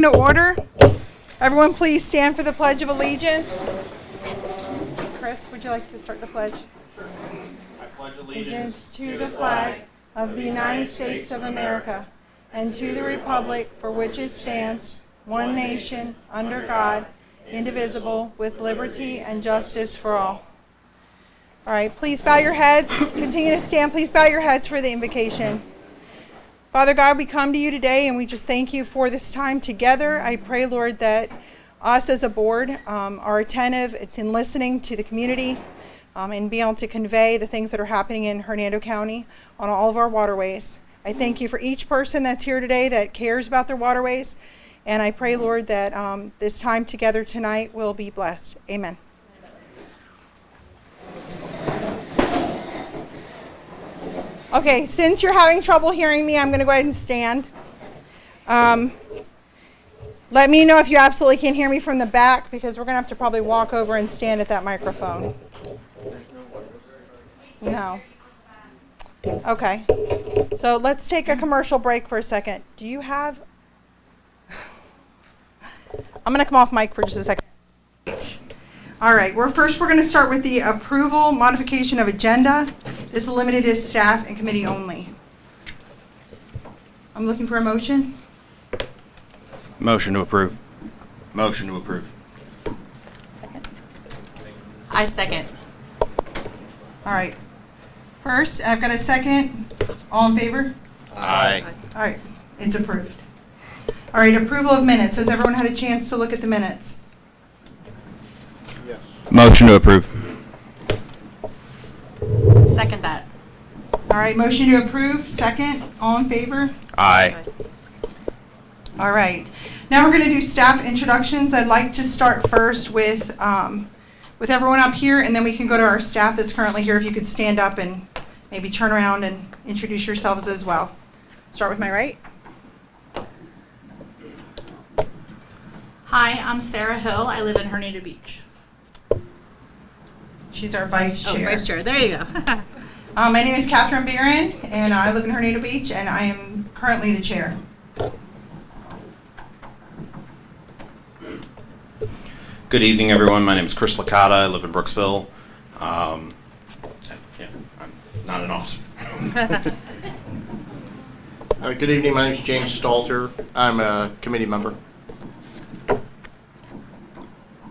To order. Everyone please stand for the Pledge of Allegiance. Chris, would you like to start the pledge? I pledge allegiance to the flag of the United States of America and to the republic for which it stands, one nation, under God, indivisible, with liberty and justice for all. All right, please bow your heads. Continue to stand. Please bow your heads for the invocation. Father God, we come to you today and we just thank you for this time together. I pray, Lord, that us as a board are attentive in listening to the community and be able to convey the things that are happening in Hernando County on all of our waterways. I thank you for each person that's here today that cares about their waterways. And I pray, Lord, that this time together tonight will be blessed. Amen. Okay, since you're having trouble hearing me, I'm going to go ahead and stand. Let me know if you absolutely can't hear me from the back, because we're going to have to probably walk over and stand at that microphone. No. Okay. So let's take a commercial break for a second. Do you have... I'm going to come off mic for just a second. All right, we're going to start with the approval modification of agenda. This is limited to staff and committee only. I'm looking for a motion. Motion to approve. Motion to approve. Second. I second. All right. First, I've got a second. All in favor? Aye. All right, it's approved. All right, approval of minutes. Has everyone had a chance to look at the minutes? Motion to approve. Second that. All right, motion to approve, second. All in favor? Aye. All right. Now we're going to do staff introductions. I'd like to start first with everyone up here, and then we can go to our staff that's currently here. If you could stand up and maybe turn around and introduce yourselves as well. Start with my right. Hi, I'm Sarah Hill. I live in Hernando Beach. She's our vice chair. Oh, vice chair. There you go. My name is Catherine Barron, and I live in Hernando Beach, and I am currently the chair. Good evening, everyone. My name is Chris Licata. I live in Brooksville. I'm not an officer. Good evening. My name is James Stalter. I'm a committee member.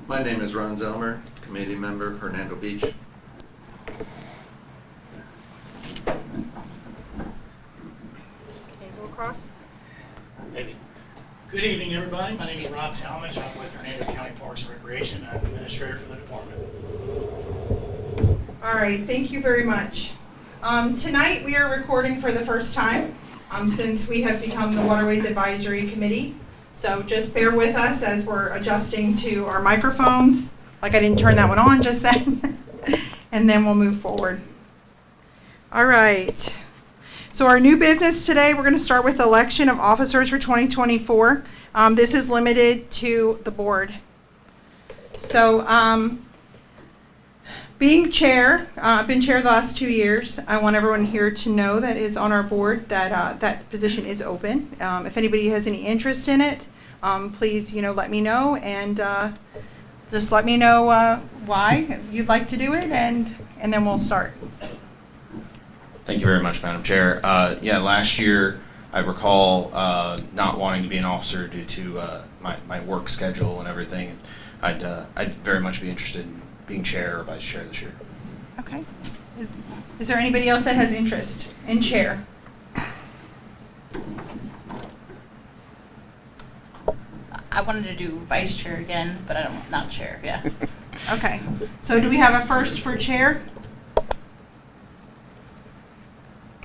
My name is Ron Zelmer, committee member, Hernando Beach. Okay, go across. Maybe. Good evening, everybody. My name is Rob Talmadge. I'm with Hernando County Parks and Recreation. I'm administrator for the department. All right, thank you very much. Tonight we are recording for the first time since we have become the Waterways Advisory Committee. So just bear with us as we're adjusting to our microphones. Like I didn't turn that one on just then. And then we'll move forward. All right. So our new business today, we're going to start with election of officers for 2024. This is limited to the board. So being chair, I've been chair the last 2 years. I want everyone here to know that is on our board that that position is open. If anybody has any interest in it, please, let me know, and just let me know why you'd like to do it, and then we'll start. Thank you very much, Madam Chair. Last year I recall not wanting to be an officer due to my work schedule and everything. I'd very much be interested in being chair or vice chair this year. Okay. Is there anybody else that has interest in chair? I wanted to do vice chair again, but I don't, not chair, yeah. Okay. So do we have a first for chair?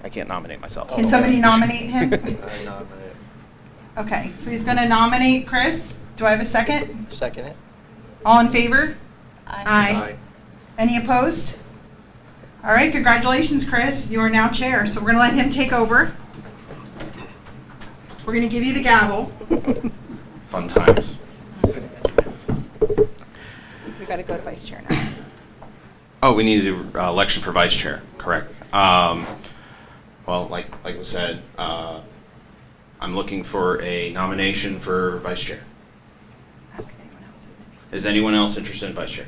I can't nominate myself. Can somebody nominate him? I nominate. Okay, so he's going to nominate Chris. Do I have a second? Second it. All in favor? I Any opposed? All right, congratulations, Chris. You are now chair. So we're going to let him take over. We're going to give you the gavel. Fun times. We got to go to vice chair now. Oh, we need to do election for vice chair. Correct. Well, like was said, I'm looking for a nomination for vice chair. Ask if anyone else is interested. Is anyone else interested in vice chair?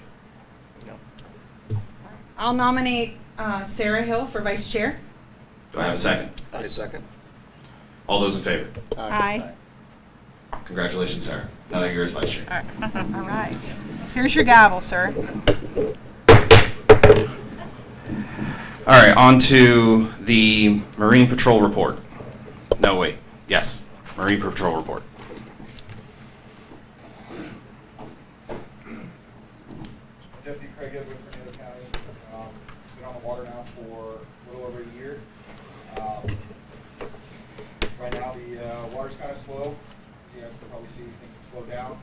I'll nominate Sarah Hill for vice chair. Do I have a second? I second. All those in favor? Aye. Congratulations, Sarah. Now that you're as vice chair. All right. Here's your gavel, sir. All right, on to the Marine Patrol report. No, wait. Yes, Marine Patrol report. Deputy Craig Edwards, Hernando County. Been on the water now for a little over a year. Right now the water's kind of slow. As you guys can probably see, things have slowed down.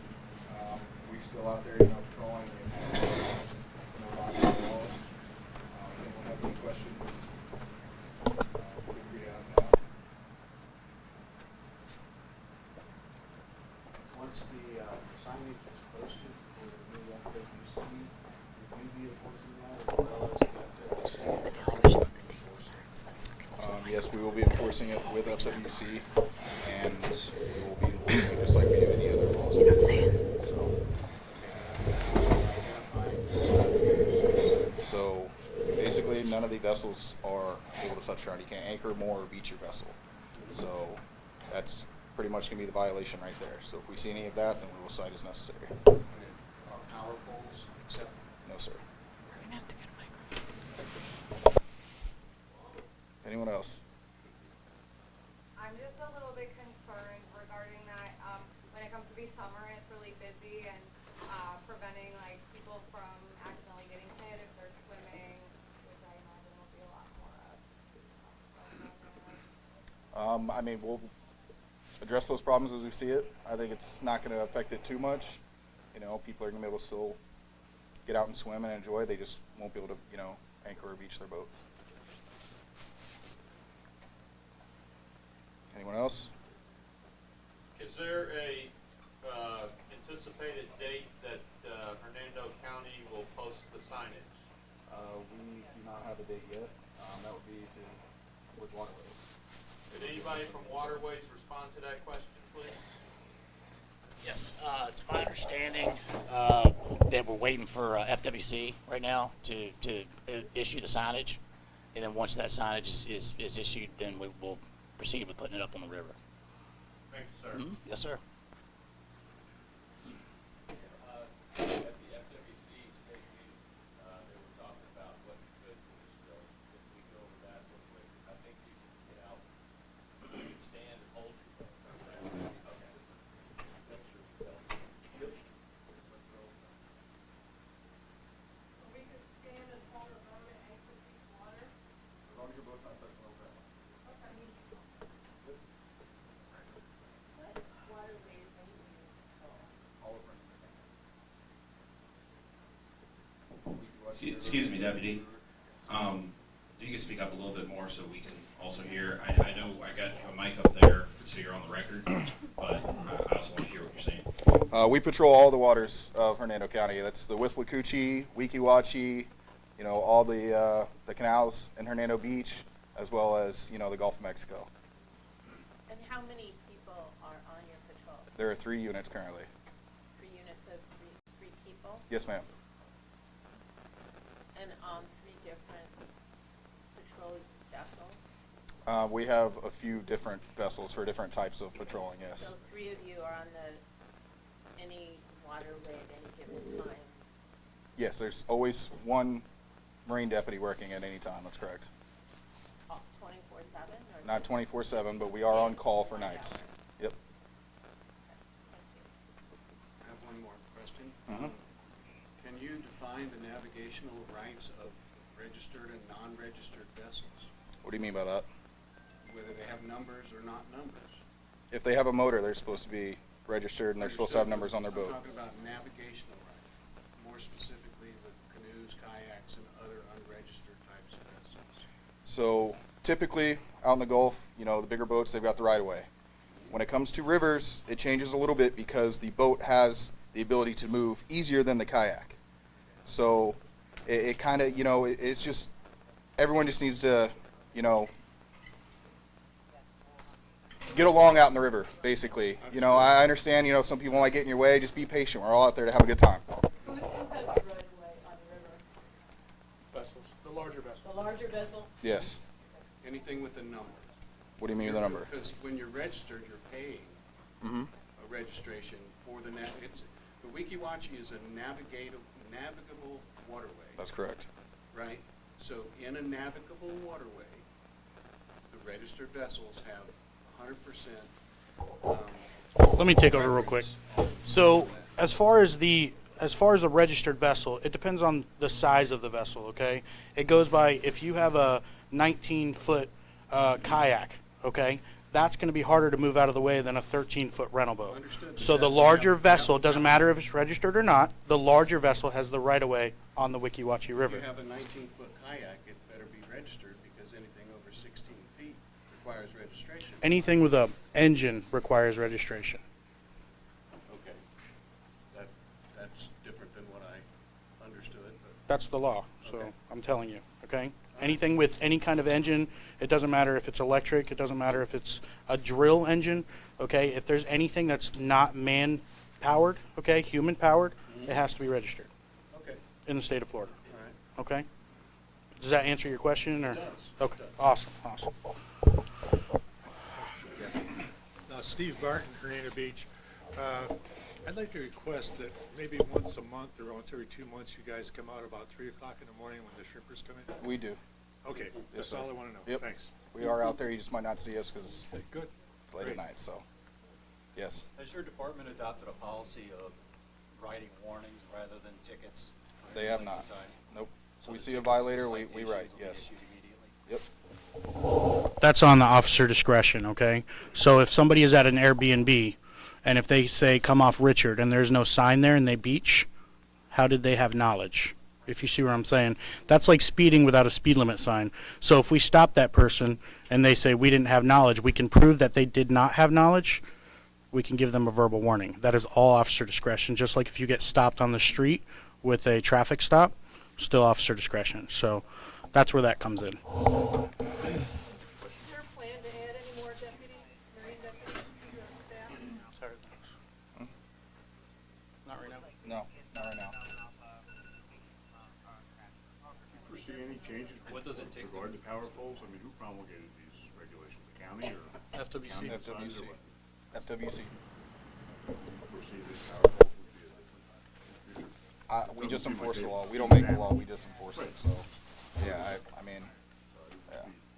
We're still out there, patrolling. And, a lot of patrols. If anyone has any questions, feel free to ask now. Once the signage is posted for the new FWC, would you be enforcing that as well as the FWC? Yes, we will be enforcing it with FWC, and we will be enforcing it just like we do any other laws. You know what I'm saying? So basically, none of the vessels are able to touch ground. You can't anchor, moor, or beach your vessel. So that's pretty much going to be the violation right there. So if we see any of that, then we will cite as necessary. Are power poles accepted? No, sir. Anyone else? I'm just a little bit concerned regarding that. When it comes to be summer and it's really busy and preventing like people from accidentally getting hit if they're swimming, which I imagine will be a lot more of. I mean, we'll address those problems as we see it. I think it's not going to affect it too much. People are going to be able to still get out and swim and enjoy. They just won't be able to, anchor or beach their boat. Anyone else? Is there a anticipated date that Hernando County will post the signage? We do not have a date yet. That would be with Waterways. Did anybody from Waterways respond to that question, please? Yes, it's my understanding that we're waiting for FWC right now to issue the signage. And then once that signage is issued, then we will proceed with putting it up on the river. Thank you, sir. Mm-hmm. Yes, sir. At the FWC state meeting, they were talking about what you could do this bill. If we go over that real quick, I think you can get out, you can stand and hold your boat. Okay. Make sure you tell me. Let's go. We could stand and hold a boat and anchor deep water. As long as your boat's not touching over ground. Waterways. All over. Excuse me, Deputy. You can speak up a little bit more so we can also hear. I know I got a mic up there so you're on the record, but I also want to hear what you're saying. We patrol all the waters of Hernando County. That's the Withlacoochee, Weeki Wachee, all the canals in Hernando Beach, as well as, the Gulf of Mexico. And how many people are on your patrol? There are 3 units currently. 3 units of three people? Yes, ma'am. And 3 different patrol vessels? We have a few different vessels for different types of patrolling, yes. So 3 of you are on any waterway at any given time? Yes, there's always one Marine deputy working at any time, that's correct. 24/7? Not 24/7, but we are on call for nights. Yep. I have one more question. Mhm. Can you define the navigational rights of registered and non-registered vessels? What do you mean by that? Whether they have numbers or not numbers? If they have a motor, they're supposed to be registered and they're supposed to have numbers on their boat. I'm talking about navigational rights, more specifically with canoes, kayaks, and other unregistered types of vessels. So typically out in the Gulf, the bigger boats, they've got the right of way. When it comes to rivers, it changes a little bit because the boat has the ability to move easier than the kayak. So it kind of, it's just, everyone just needs to, get along out in the river, basically. You know, I understand, you know, some people might get in your way. Just be patient. We're all out there to have a good time. Who has the right of way on the river? Vessels, the larger vessel. The larger vessel? Yes. Anything with a number. What do you mean with the number? Because when you're registered, you're paying Mm-hmm. a registration for the the Weeki Wachee is a navigable waterway, That's correct. right? So in a navigable waterway, the registered vessels have 100%. Let me take over real quick. So as far as the registered vessel, it depends on the size of the vessel. Okay, it goes by if you have a 19-foot kayak. Okay, that's going to be harder to move out of the way than a 13-foot rental boat. Understood. So the larger vessel, doesn't matter if it's registered or not, the larger vessel has the right of way on the Weeki Wachee River. If you have a 19-foot kayak, it better be registered because anything over 16 feet requires registration. Anything with a engine requires registration. Okay. That's different than what I understood, but That's the law, so Okay. I'm telling you, okay? Anything with any kind of engine, it doesn't matter if it's electric, it doesn't matter if it's a drill engine, okay? If there's anything that's not man-powered, okay, human-powered, it has to be registered okay, in the state of Florida, all right. okay? Does that answer your question, or? It does. Okay, It does. awesome. Steve Barton, Hernando Beach. I'd like to request that maybe once a month or once every 2 months, you guys come out about 3 o'clock in the morning when the shrimpers come in. We do. Okay, that's sir. all I want to know. Yep. Thanks. We are out there. You just might not see us because Okay, good. it's late at Great. night. So, yes. Has your department adopted a policy of writing warnings rather than tickets? for They any have length of not. time? Nope. So We the see a tickets, violator, the we citations write. will be Yes. issued immediately? Yep. That's on the officer discretion, okay? So if somebody is at an Airbnb, and if they say, come off Richard, and there's no sign there and they beach, how did they have knowledge? If you see what I'm saying. That's like speeding without a speed limit sign. So if we stop that person and they say we didn't have knowledge, we can prove that they did not have knowledge, we can give them a verbal warning. That is all officer discretion. Just like if you get stopped on the street with a traffic stop, still officer discretion. So that's where that comes in. Is there a plan to add any more deputies, marine deputies to your staff? Not right now. No, not right now. Foresee any changes? What does it take? Regarding the power poles? I mean, who promulgated these regulations? The county or? FWC. county decides or what? FWC. Foresee that power poles would be a different future? We just enforce the law. We don't make the law. We just enforce it. So, yeah, I mean, yeah.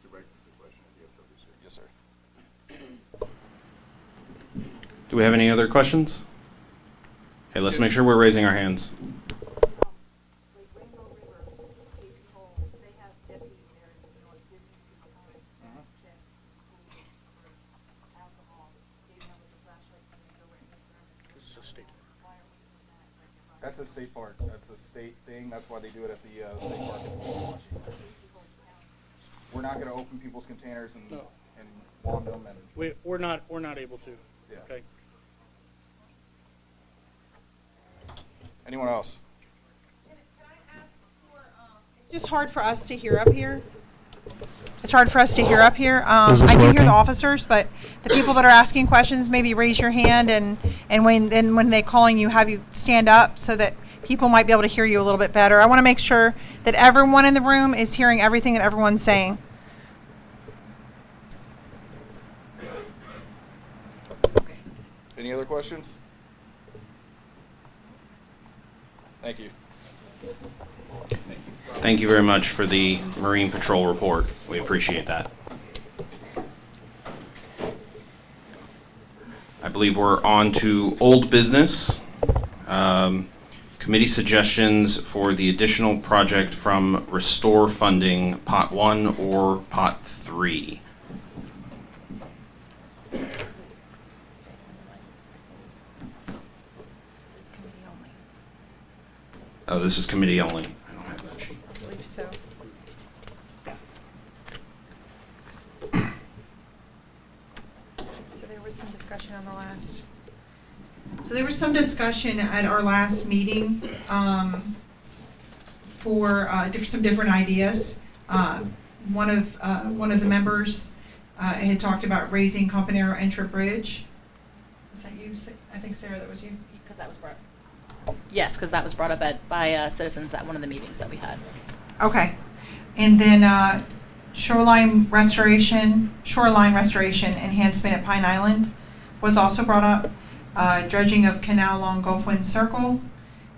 Direct the question at the FWC. Yes, sir. Do we have any other questions? Okay, let's make sure we're raising our hands. Like Rainbow River, Casey Hole, they have deputies there, you know, business people come and check schools for alcohol. They have with the flashlight when they go in the This is a state. Why are we doing that? Like, if I- That's a state park. That's a state thing. That's why they do it at the state park in Washington. We're not going to open people's containers and No. and wand them and We're not able to. yeah. Okay. Anyone else? It's just hard for us to hear up here. It's hard for us to hear up here. Is this I can hear working? the officers, but the people that are asking questions, maybe raise your hand, and when they calling you, have you stand up so that people might be able to hear you a little bit better. I want to make sure that everyone in the room is hearing everything that everyone's saying. Any other questions? Thank you. Thank you very much for the Marine Patrol report. We appreciate that. I believe we're on to old business. Committee suggestions for the additional project from Restore Funding, Pot 1 or Pot 3. Oh, this is committee only. I don't have that sheet. I believe so. So there was some discussion on the last. So there was some discussion at our last meeting for some different ideas. One of the members It had talked about raising Campanero Entry Bridge. Was that you? I think, Sarah, that was you. Because that was brought. Yes, because that was brought up by citizens at one of the meetings that we had. Okay. And then shoreline restoration enhancement at Pine Island was also brought up. Dredging of canal along Gulf Wind Circle.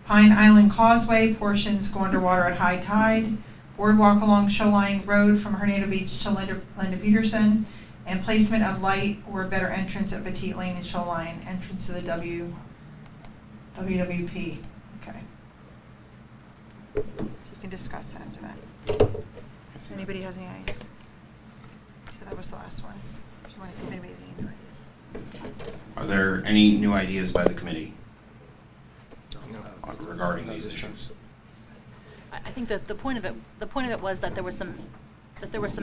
Pine Island Causeway portions go underwater at high tide. Boardwalk along Shoreline Road from Hernando Beach to Linda Peterson. And placement of light or better entrance at Petite Lane and Shoreline, entrance to the WWP. Okay. So you can discuss that after that. Anybody has any ideas? So that was the last ones. If you want to see if anybody has any new ideas. Are there any new ideas by the committee regarding these issues? I think that the point of it was that there was some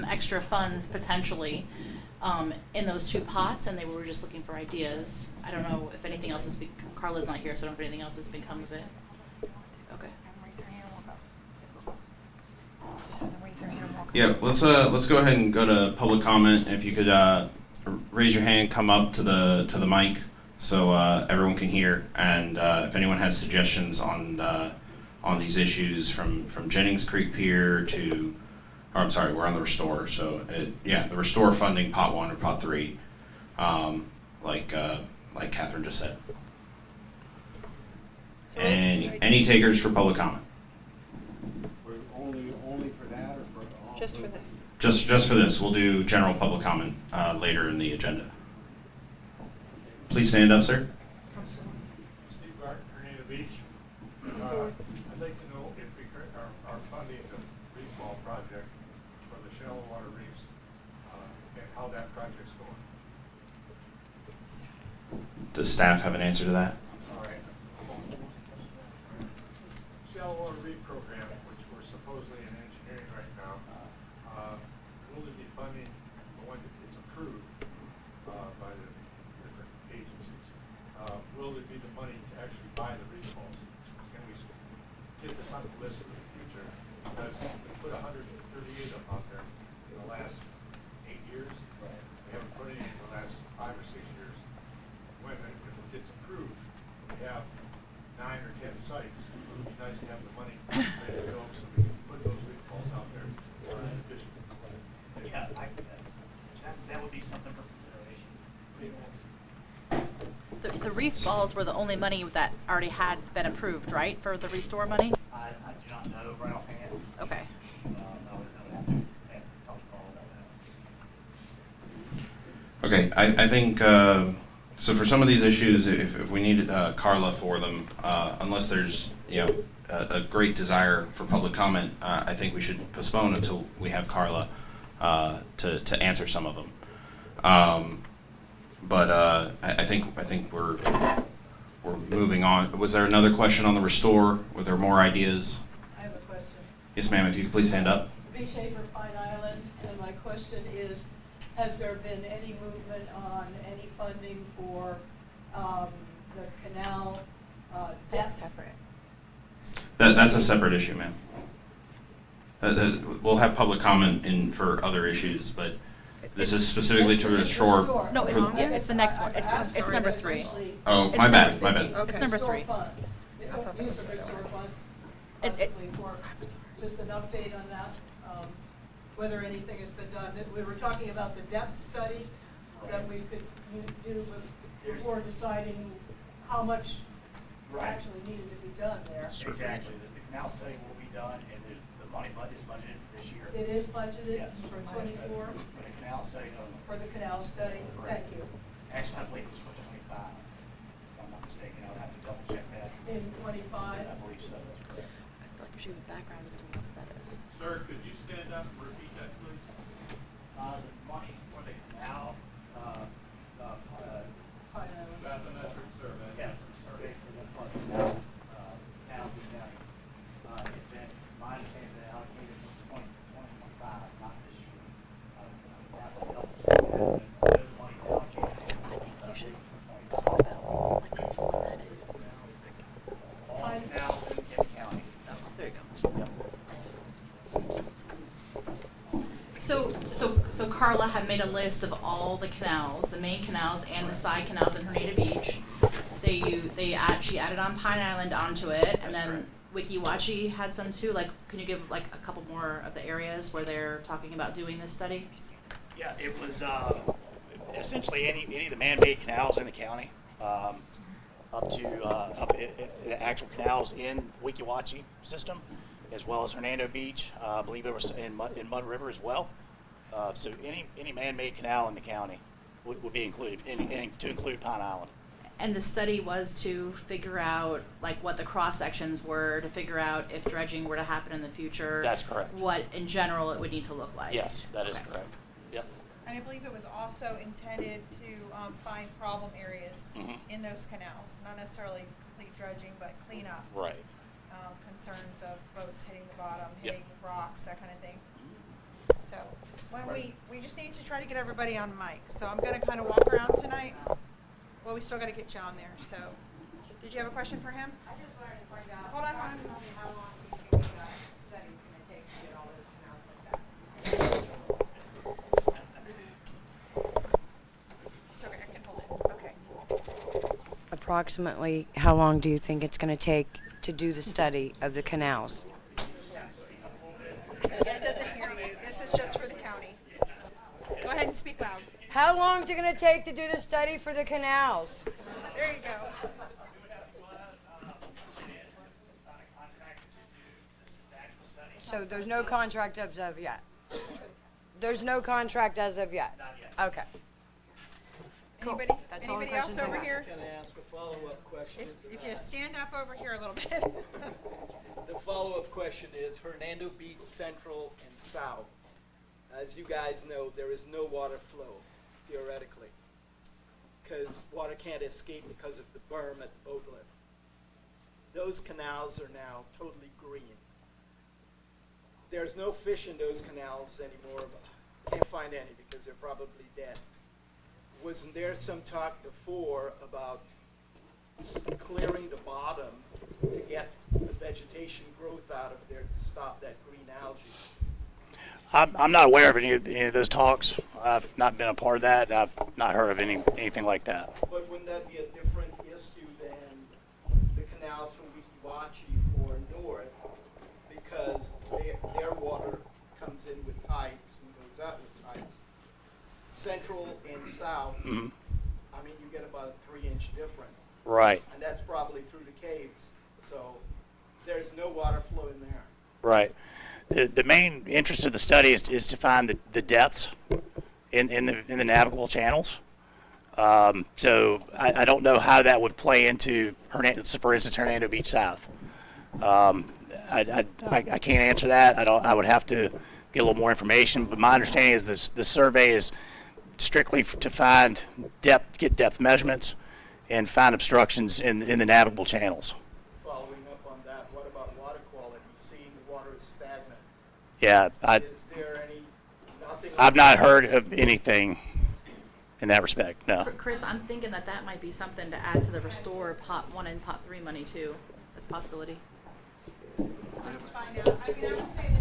extra funds potentially in those two pots, and they were just looking for ideas. I don't know if anything else has Carla's not here, so I don't know if anything else has become of it. Okay. Yeah, let's go ahead and go to public comment. If you could raise your hand, come up to the mic so everyone can hear, and if anyone has suggestions on these issues from Jennings Creek Pier to, or I'm sorry, we're on the restore. So the restore funding, pot 1 or pot 3, like Catherine just said. Any takers for public comment? Only for that or for all? Just for this. Just for this. We'll do general public comment later in the agenda. Please stand up, sir. Steve Barton, Hernando Beach. I'd like to know if we are funding the reef ball project for the shallow water reefs and how that project's going. Does staff have an answer to that? Sorry. Shallow water reef program, which we're supposedly in engineering right now, will it be funding when it's approved by the different agencies? Will it be the money to actually buy the reef balls? Can we get this on the list for the future? Because we put 138 of them out there in the last 8 years. We haven't put any in the last 5 or 6 years. If it gets approved, we have 9 or 10 sites. It would be nice to have the money ready to go so we can put those reef balls out there efficiently. Yeah, that would be something for consideration. The reef balls were the only money that already had been approved, right, for the restore money? I do not know right offhand. Okay. I would have to talk to Carl about that. Okay, I think, so for some of these issues, if we need Carla for them, unless there's, a great desire for public comment, I think we should postpone until we have Carla to answer some of them. But I think we're moving on. Was there another question on the restore? Were there more ideas? I have a question. Yes, ma'am, if you could please stand up. B. Schaefer, Pine Island, and my question is, has there been any movement on any funding for the canal depth? Separate. That's a separate issue, ma'am. We'll have public comment for other issues, but this is specifically to restore. No, it's the next one. It's number 3. Oh, It's my number bad, my three. bad. It's number 3. Use of restore funds, possibly for just an update on that, whether anything has been done. We were talking about the depth studies that we could do before deciding how much actually needed to be done there. Exactly. The canal study will be done, and the money is budgeted for this year. It is budgeted Yes. for 24? For the canal study only. For the canal study, thank you. Actually, I believe it's for 25. If I'm not mistaken, I would have to double check that. In 25? I believe so, that's correct. I feel like we should give background as to what that is. Sir, could you stand up and repeat that, please? The money for the canal, Pine Island. Bathymetric survey. yeah, survey for the canal, canal being down. It's been, my understanding, that allocated for 2025, not this year. That will help us. The money allocated. I think you should talk about what that is. All canals in Kent County. There you go. So Carla had made a list of all the canals, the main canals and the side canals in Hernando Beach. She added on Pine Island onto it, and then Wiki Wachi had some too. Like, can you give like a couple more of the areas where they're talking about doing this study? Yeah, it was essentially any of the man-made canals in the county, up to the actual canals in Wiki Wachi system, as well as Hernando Beach. I believe it was in Mud River as well. So any man-made canal in the county would be included, and to include Pine Island. And the study was to figure out like what the cross sections were, to figure out if dredging were to happen in the future. That's correct. What in general it would need to look like. Yes, that is correct. Yep. And I believe it was also intended to find problem areas in those canals, not necessarily complete dredging, but cleanup. Right. Concerns of boats hitting the bottom, hitting rocks, that kind of thing. So when we just need to try to get everybody on mic. So I'm going to kind of walk around tonight. Well, we still got to get you on there. So did you have a question for him? I just wanted to find out. Hold on. Approximately how long do you think the study's gonna take to get all those canals looked at? It's okay, I can hold it. Okay. Approximately how long do you think it's going to take to do the study of the canals? It doesn't hear you. This is just for the county. Go ahead and speak loud. How long is it going to take to do the study for the canals? There you go. So there's no contract as of yet? There's no contract as of yet? Not yet. Okay. Anybody? That's all the Anybody else questions I over have. here? Can I ask a follow-up question? If you stand up over here a little bit. The follow-up question is Hernando Beach Central and South. As you guys know, there is no water flow, theoretically, because water can't escape because of the berm at the boat lift. Those canals are now totally green. There's no fish in those canals anymore. Can't find any because they're probably dead. Wasn't there some talk before about clearing the bottom to get the vegetation growth out of there to stop that green algae? I'm not aware of any of those talks. I've not been a part of that. I've not heard of anything like that. But wouldn't that be a different issue than the canals from Wiki Wachi or north? Because their water comes in with tides and goes out with tides. Central and south, I mean, you get about a 3-inch difference. Right. And that's probably through the caves. So there's no water flow in there. Right. The main interest of the study is to find the depths in the navigable channels. So I don't know how that would play into for instance, Hernando Beach South. I can't answer that. I would have to get a little more information. But my understanding is the survey is strictly to find depth, get depth measurements, and find obstructions in the navigable channels. Following up on that, what about water quality? Seeing the water is stagnant. Yeah, Is there nothing? I've not heard of anything in that respect. No. Chris, I'm thinking that might be something to add to the restore pot 1 and pot 3 money too, as a possibility. Let's find out. I mean, I would say the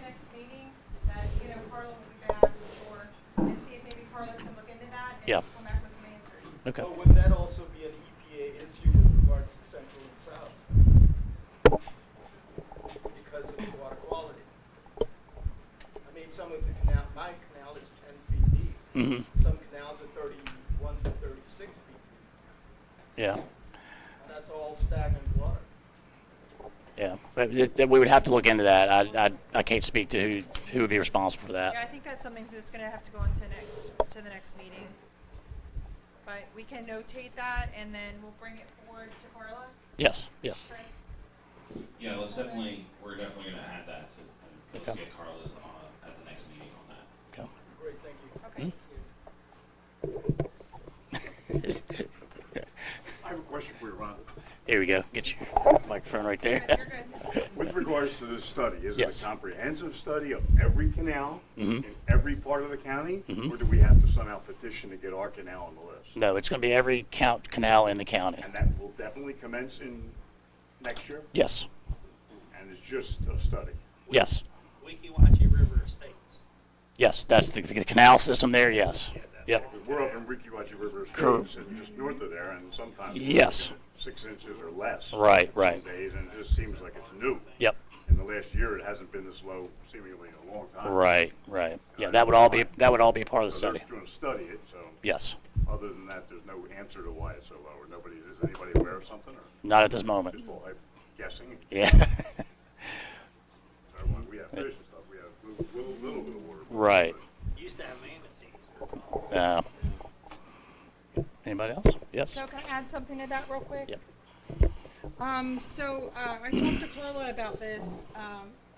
next meeting that, Carla will be back, I'm sure, and see if maybe Carla can look into that and come back with some answers. Okay. But would that also be an EPA issue with regards to Central and South? Because of the water quality. I mean, some of the my canal is 10 feet deep. Some canals are 31 to 36 feet deep. Yeah. And that's all stagnant water. Yeah, but we would have to look into that. I can't speak to who would be responsible for that. Yeah, I think that's something that's going to have to go into the next meeting. But we can notate that, and then we'll bring it forward to Carla. Yes. Yeah. Chris? Yeah, we're definitely going to add that and let's get Carla's at the next meeting on that. Okay. Great, thank you. I have a question for you, Ron. Here we go. Get your microphone right there. You're good. With regards to this study, is Yes. it a comprehensive study of every canal Mhm. in every part of the county? Mhm. Or do we have to somehow petition to get our canal on the list? No, it's going to be every canal in the county. And that will definitely commence in next year? Yes. And it's just a study? Yes. Wiki Wachi River Estates. Yes, that's the canal system there, yes. Yep. We're up in Weeki River Cor- Estates, and just north of there, and sometimes Yes. 6 inches or less. Right. Some days, and it just seems like it's new. Yep. In the last year, it hasn't been this low seemingly in a long time. Right. Yeah, that would all be part of the So study. they're going to study it, so. Yes. Other than that, there's no answer to why it's so low, or is anybody aware of something, or? Not at this moment. Just all guessing? Yeah. We have fish and stuff, we have little bit of water. Right. Used to have manatees. Anybody else? Yes. So can I add something to that real quick? Yep. I talked to Carla about this,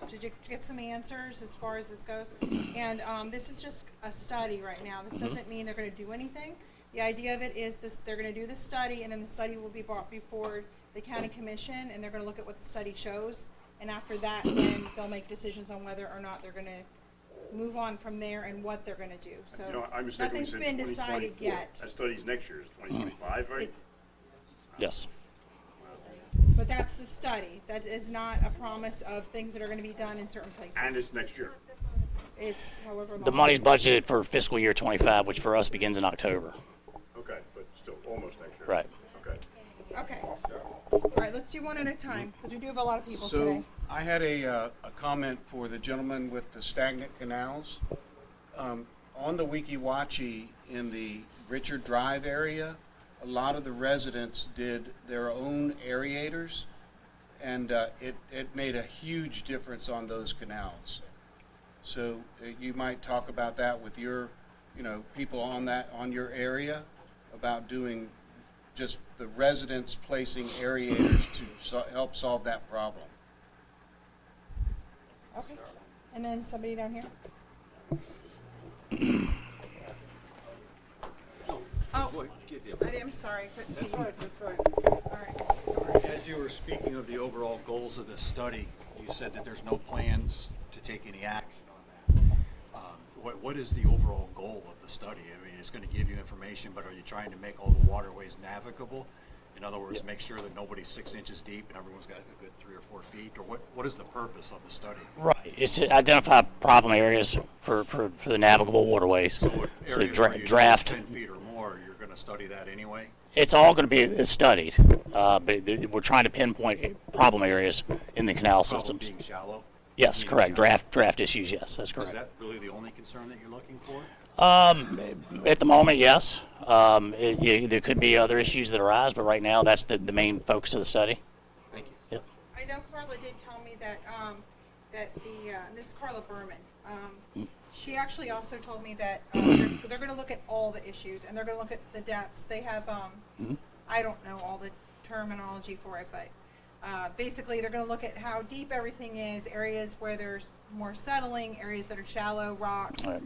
to get some answers as far as this goes. And, this is just a study right now. This doesn't mean they're gonna do anything. The idea of it is they're gonna do the study, and then the study will be brought before the county commission, and they're gonna look at what the study shows. And after that, then they'll make decisions on whether or not they're gonna move on from there and what they're gonna do. So, I mistakenly nothing's said been decided 2024. yet. That study's next year, is 2025, right? Yes. But that's the study. That is not a promise of things that are gonna be done in certain places. And it's next year. It's however long. The money's budgeted for fiscal year 25, which for us begins in October. Okay, but still almost next year. Right. Okay. Okay. All right, let's do one at a time, because we do have a lot of people today. So I had a comment for the gentleman with the stagnant canals. On the Weeki Wachee in the Richard Drive area, a lot of the residents did their own aerators, and it made a huge difference on those canals. So you might talk about that with your, people on your area, about doing just the residents placing aerators to help solve that problem. Okay. And then somebody down here? Oh, I'm sorry, couldn't see you. All right, sorry. As you were speaking of the overall goals of this study, you said that there's no plans to take any action on that. What is the overall goal of the study? I mean, it's going to give you information, but are you trying to make all the waterways navigable? In other words, make sure that nobody's 6 inches deep and everyone's got a good 3 or 4 feet? Or what is the purpose of the study? Right. It's to identify problem areas for the navigable waterways. So what So areas where you draft. 10 feet or more, you're going to study that anyway? It's all going to be studied, but we're trying to pinpoint problem areas in the canal Problem systems. being shallow? Yes, Being correct. shallow. Draft issues. Yes, that's correct. Is that really the only concern that you're looking for? At the moment, yes. There could be other issues that arise, but right now that's the main focus of the study. Thank you. Yep. I know Carla did tell me that, this is Carla Berman. She actually also told me that, they're gonna look at all the issues, and they're gonna look at the depths. They have, I don't know all the terminology for it, but, basically, they're gonna look at how deep everything is, areas where there's more settling, areas that are shallow, rocks, Right.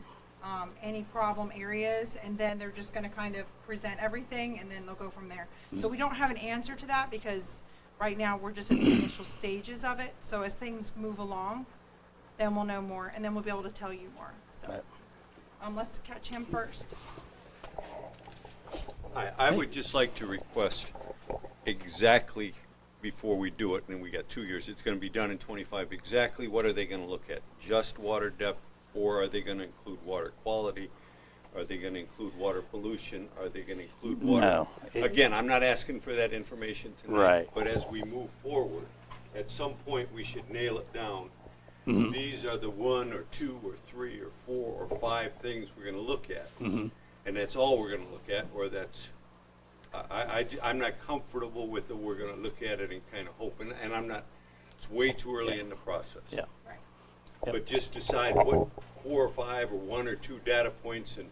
Any problem areas, and then they're just gonna kind of present everything, and then they'll go from there. So we don't have an answer to that, because right now we're just at the initial stages of it. So as things move along, then we'll know more, and then we'll be able to tell you more. So, Right. let's catch him first. Hi, I would just like to request exactly before we do it, and we got 2 years, it's gonna be done in 25, exactly what are they gonna look at? Just water depth, or are they gonna include water quality? Are they gonna include water pollution? Are they gonna include water? No. Again, I'm not asking for that information tonight. Right. But as we move forward, at some point, we should nail it down. Mhm. These are the 1 or 2 or 3 or 4 or 5 things we're gonna look at. Mhm. And that's all we're gonna look at, or that's, I'm not comfortable with the, we're gonna look at it and kind of hope, and I'm not, it's way too early in the process. Yeah. Yep. But just decide what 4 or 5 or 1 or 2 data points, and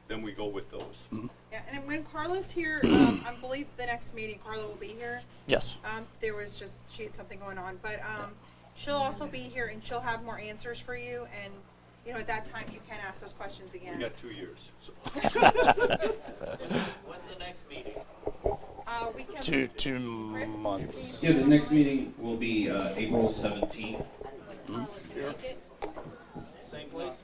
then we go with those. Yeah, and when Carla's here, I believe the next meeting, Carla will be here. Yes. There was just, she had something going on, but, she'll also be here, and she'll have more answers for you, and, at that time, you can ask those questions again. We got 2 years, so. When's the next meeting? We can. Two months. Yeah, the next meeting will be April 17th. Same place?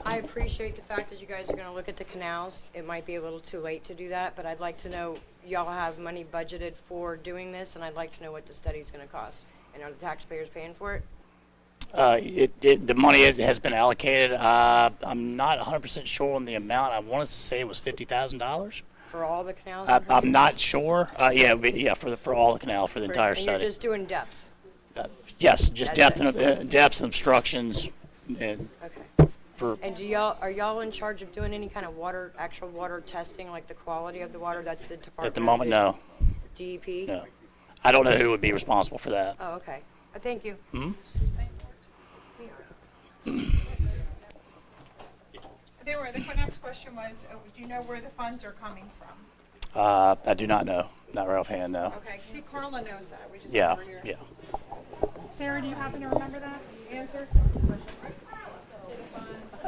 I appreciate the fact that you guys are gonna look at the canals. It might be a little too late to do that, but I'd like to know, y'all have money budgeted for doing this, and I'd like to know what the study's gonna cost. And are the taxpayers paying for it? The money has been allocated. I'm not 100% sure on the amount. I want to say it was $50,000. For all the canals? I'm not sure. Yeah, for all the canal for the entire And study. you're just doing depths? Yes, just That's depths and obstructions, and Okay. for And are y'all in charge of doing any kind of actual water testing, like the quality of the water? That's the Department at the moment, no. DEP? No. I don't know who would be responsible for that. Oh, okay. Thank you. Hmm? The next question was, do you know where the funds are coming from? I do not know. Not right offhand, no. Okay, see, Carla knows that. We just Yeah, over here. yeah. Sarah, do you happen to remember that answer? Funds.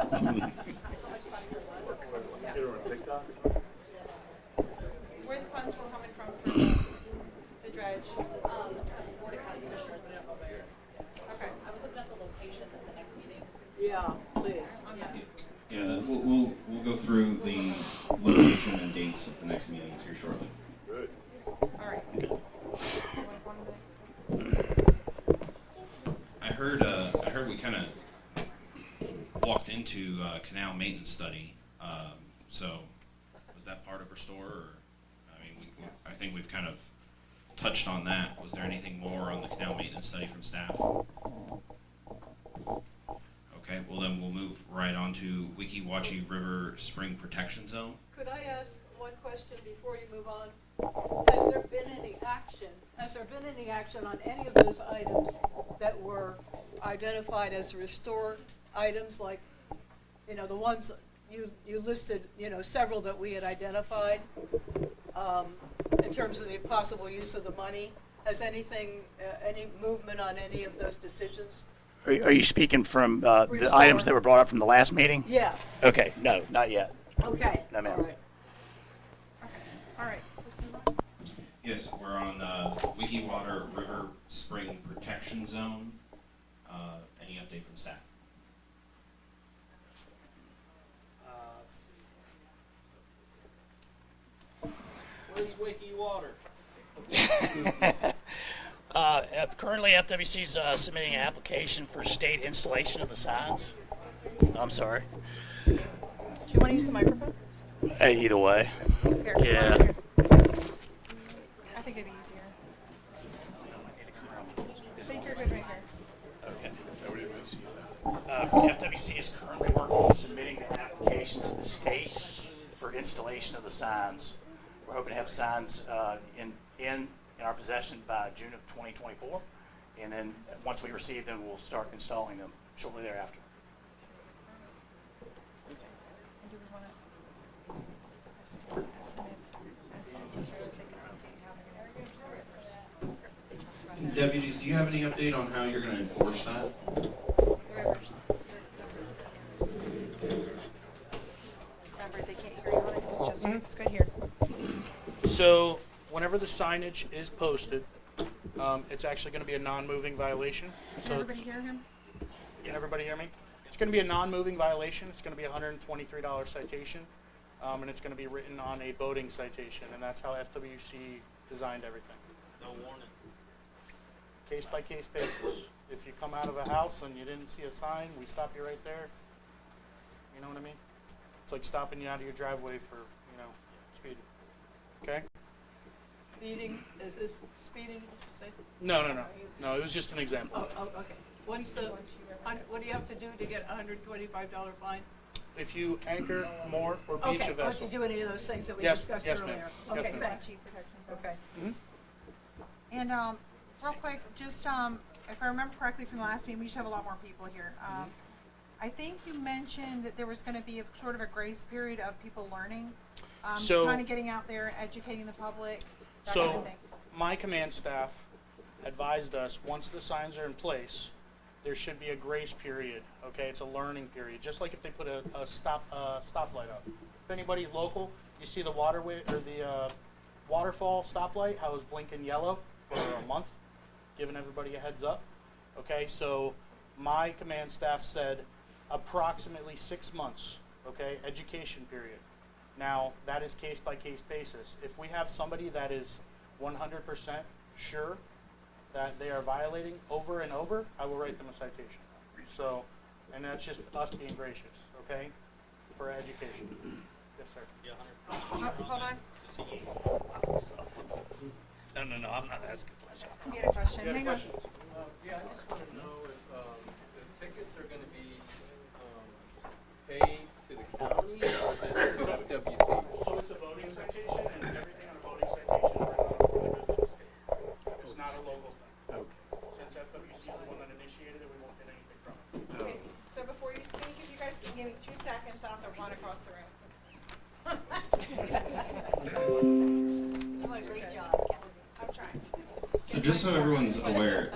Where the funds were coming from for the dredge? Okay. I was looking at the location at the next meeting. Yeah, please. Yeah, we'll go through the location and dates of the next meetings here shortly. Good. All right. I heard we kind of walked into canal maintenance study. So was that part of Restore? Or, I mean, I think we've kind of touched on that. Was there anything more on the canal maintenance study from staff? Okay, well then we'll move right on to Weeki Wachee River Spring Protection Zone. Could I ask one question before you move on? Has there been any action? Has there been any action on any of those items that were identified as restore items, like, the ones you listed, several that we had identified in terms of the possible use of the money? Has anything, any movement on any of those decisions? Are you speaking from the items that were brought up from the last meeting? Yes. Okay, no, not yet. Okay. No, ma'am. All right. All right, let's move on. Yes, we're on Weeki Water River Spring Protection Zone. Any update from staff? Where's Wiki Water? Currently, FWC's submitting an application for state installation of the signs. I'm sorry. Do you want to use the microphone? Either way. Here, Yeah. here. I think it'd be easier. I think you're good right here. Okay. FWC is currently working on submitting an application to the state for installation of the signs. We're hoping to have signs in our possession by June of 2024, and then once we receive them, we'll start installing them shortly thereafter. Deputies, do you have any update on how you're going to enforce that? Remember, they can't hear you on it. It's good here. So whenever the signage is posted, it's actually going to be a non-moving violation. Can everybody hear him? Can everybody hear me? It's going to be a non-moving violation. It's going to be a $123 citation, and it's going to be written on a boating citation, and that's how FWC designed everything. No warning. Case by case basis. If you come out of a house and you didn't see a sign, we stop you right there. You know what I mean? It's like stopping you out of your driveway for, speeding. Okay? Speeding, is this speeding, did you say? No. No, it was just an example. Oh, okay. What do you have to do to get a $125 fine? If you anchor, moor, or beach Okay, a or vessel. to do any of those things that we Yes, discussed yes, ma'am. earlier. Yes, Okay, ma'am. thanks. Okay. And real quick, just if I remember correctly from the last meeting, we should have a lot more people here. I think you mentioned that there was going to be sort of a grace period of people learning, So- kind of getting out there, educating the public, that kind of So, thing. my command staff advised us, once the signs are in place, there should be a grace period, okay? It's a learning period, just like if they put a stoplight up. If anybody's local, you see the waterway, or the waterfall stoplight, how it's blinking yellow for a month, giving everybody a heads up, okay? So, my command staff said approximately 6 months, okay, education period. Now, that is case by case basis. If we have somebody that is 100% sure that they are violating over and over, I will write them a citation. So, and that's just us being gracious, okay, for education. Yes, sir. Hold on. No, I'm not asking a question. You had a question. Hang on. Yeah, I just want to know if the tickets are going to be paid to the county or is it to FWC? So it's a voting citation, and everything on a voting citation is written on the business state. It's not a local thing. Okay. Since FWC is the one that initiated it, we won't get anything from it. Okay, so before you speak, if you guys can give me 2 seconds, I'll have to run across the room. You're doing a great job, Kathy. I'm trying. So just so everyone's aware,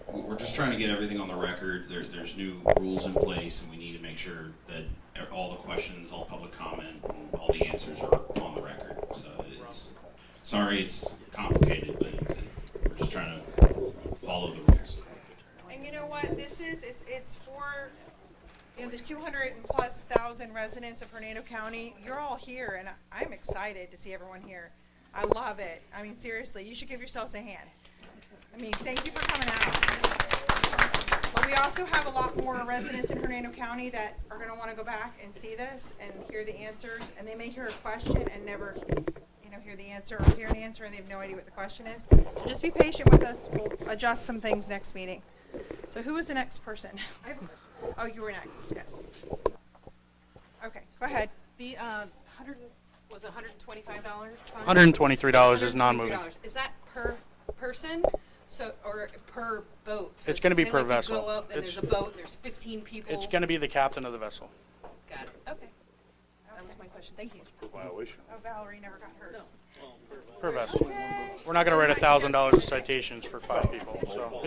we're just trying to get everything on the record. There's new rules in place, and we need to make sure that all the questions, all public comment, and all the answers are on the record. So sorry it's complicated, but we're just trying to follow the rules. And you know what? It's for, you know, the 200,000+ residents of Hernando County. You're all here, and I'm excited to see everyone here. I love it. I mean, seriously, you should give yourselves a hand. I mean, thank you for coming out. But we also have a lot more residents in Hernando County that are going to want to go back and see this and hear the answers, and they may hear a question and never, hear the answer, or hear an answer and they have no idea what the question is. So just be patient with us. We'll adjust some things next meeting. So who was the next person? I have a question. Oh, you were next. Yes. Okay, go ahead. The was it $125? $123 is non-moving. Is that per person? So, or per boat? So It's going to be say per like vessel. You go up and there's a boat. There's 15 people. It's going to be the captain of the vessel. Got it. Okay. That was my question. Thank you. Violation. Oh, Valerie never got hers. Per vessel. We're not going to write $1,000 of citations for 5 people. So.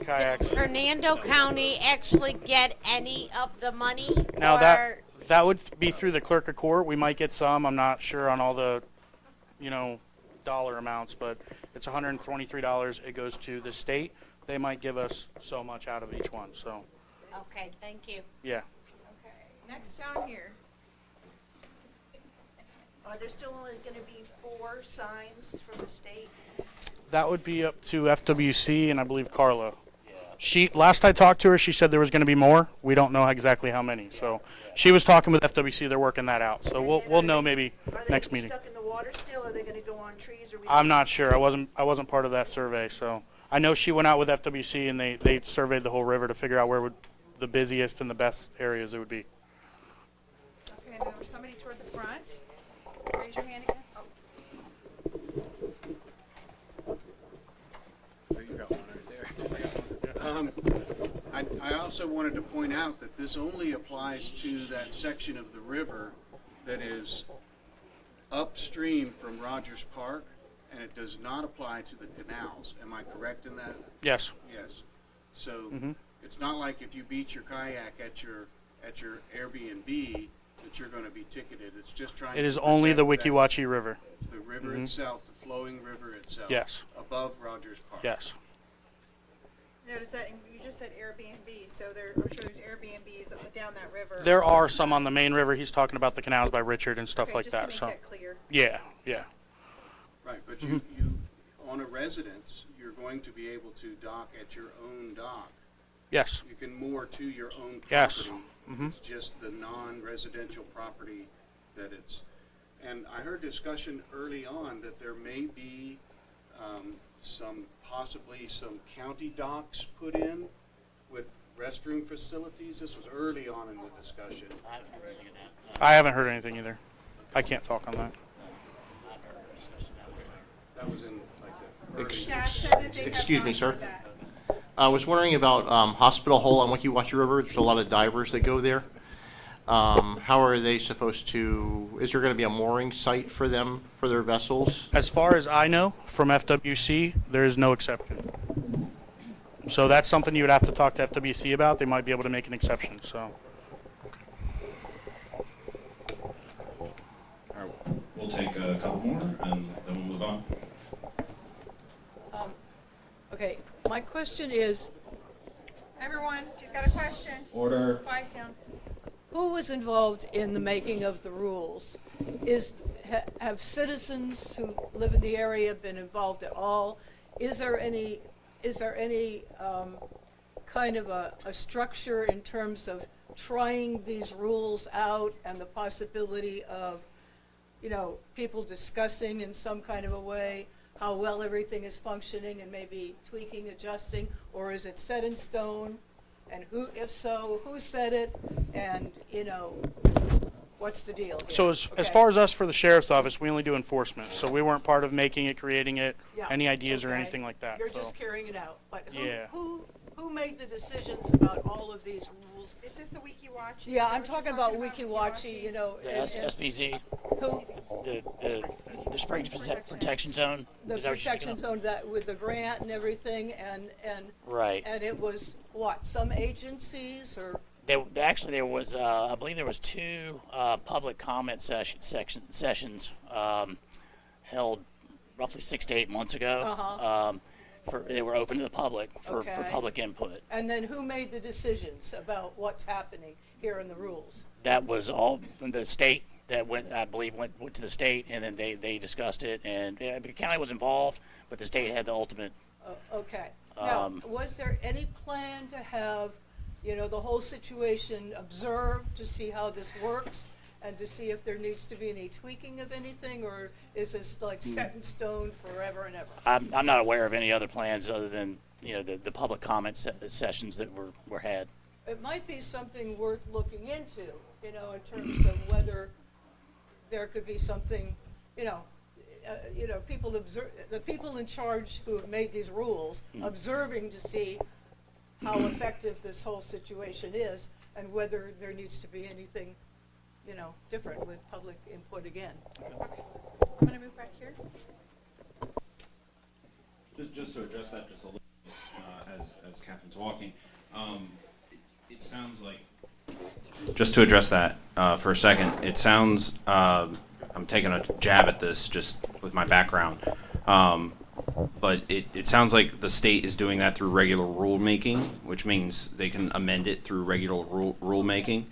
Kayaks. Hernando County actually get any of the money? Now or that would be through the clerk of court. We might get some. I'm not sure on all the, dollar amounts, but it's $123. It goes to the state. They might give us so much out of each one. So. Okay, thank you. Yeah. Okay, next down here. Are there still only going to be 4 signs from the state? That would be up to FWC and I believe Carla. Last I talked to her, she said there was going to be more. We don't know exactly how many. So she was talking with FWC. They're working that out. So we'll know maybe next meeting. Are they stuck in the water still? Or are they going to go on trees? Or I'm not sure. I wasn't part of that survey. So I know she went out with FWC and they surveyed the whole river to figure out where would the busiest and the best areas it would be. Okay, and there was somebody toward the front. Raise your hand again. You got one right there. I also wanted to point out that this only applies to that section of the river that is upstream from Rogers Park, and it does not apply to the canals. Am I correct in that? Yes. Yes. So it's not like if you beach your kayak at your Airbnb that you're going to be ticketed. It's just trying. It is only the Weeki Wachee River. The river itself, the flowing river itself. Yes. Above Rogers Park. Yes. Now, you just said Airbnb, so I'm sure there's Airbnbs down that river. There are some on the main river. He's talking about the canals by Richard and stuff like that. Just So. to make that clear. Yeah. Right, but you on a residence, you're going to be able to dock at your own dock. Yes. You can moor to your own property. Yes. It's just the non-residential property that it's. And I heard discussion early on that there may be possibly some county docks put in with restroom facilities. This was early on in the discussion. I haven't heard anything either. I can't talk on that. That was in like the Jack said that they Excuse me, sir. I was wondering about Hospital Hole on Weeki Wachee River. There's a lot of divers that go there. How are they supposed to, is there going to be a mooring site for them, for their vessels? As far as I know, from FWC, there is no exception. So that's something you would have to talk to FWC about. They might be able to make an exception. So. All right, we'll take a couple more and then we'll move on. Okay, my question is, Everyone, she's got a question. Order. Quiet down. who was involved in the making of the rules? Have citizens who live in the area been involved at all is there any kind of a structure in terms of trying these rules out and the possibility of, you know, people discussing in some kind of a way how well everything is functioning and maybe tweaking, adjusting, or is it set in stone? And who, if so, who said it? And, you know, what's the deal here? So as far as us for the sheriff's office, we only do enforcement. So we weren't part of making it, creating it, Yeah, any ideas or okay. anything like that. You're so. just carrying it out. But Yeah. who made the decisions about all of these rules? Is this the Wiki-Watch? Yeah, I'm talking about Wiki-Watchy, you know. The and- SPZ, Who? the Springs Protection Zone. The Is that what you're speaking protection of? zone that with the grant and everything, and Right. and it was what, some agencies or There was, I believe there was 2 public comment sessions held roughly 6 to 8 months ago. Uh-huh. They were open to the public for Okay. public input. and then who made the decisions about what's happening here in the rules? That was all the state that went, I believe, went to the state, and then they discussed it, and the county was involved, but the state had the ultimate. Okay. Now, Um, was there any plan to have, you know, the whole situation observed to see how this works and to see if there needs to be any tweaking of anything, or is this like set in stone forever and ever? I'm not aware of any other plans other than, you know, the public comment sessions that were had. It might be something worth looking into, you know, in terms of whether there could be something, you know, people observe, the people in charge who have made these rules, observing to see how effective this whole situation is and whether there needs to be anything, you know, different with public input again. Okay. I'm gonna move back here. Just to address that just a little, as Catherine's walking, it sounds like. Just to address that for a second, it sounds. I'm taking a jab at this just with my background, but it sounds like the state is doing that through regular rulemaking, which means they can amend it through regular rulemaking.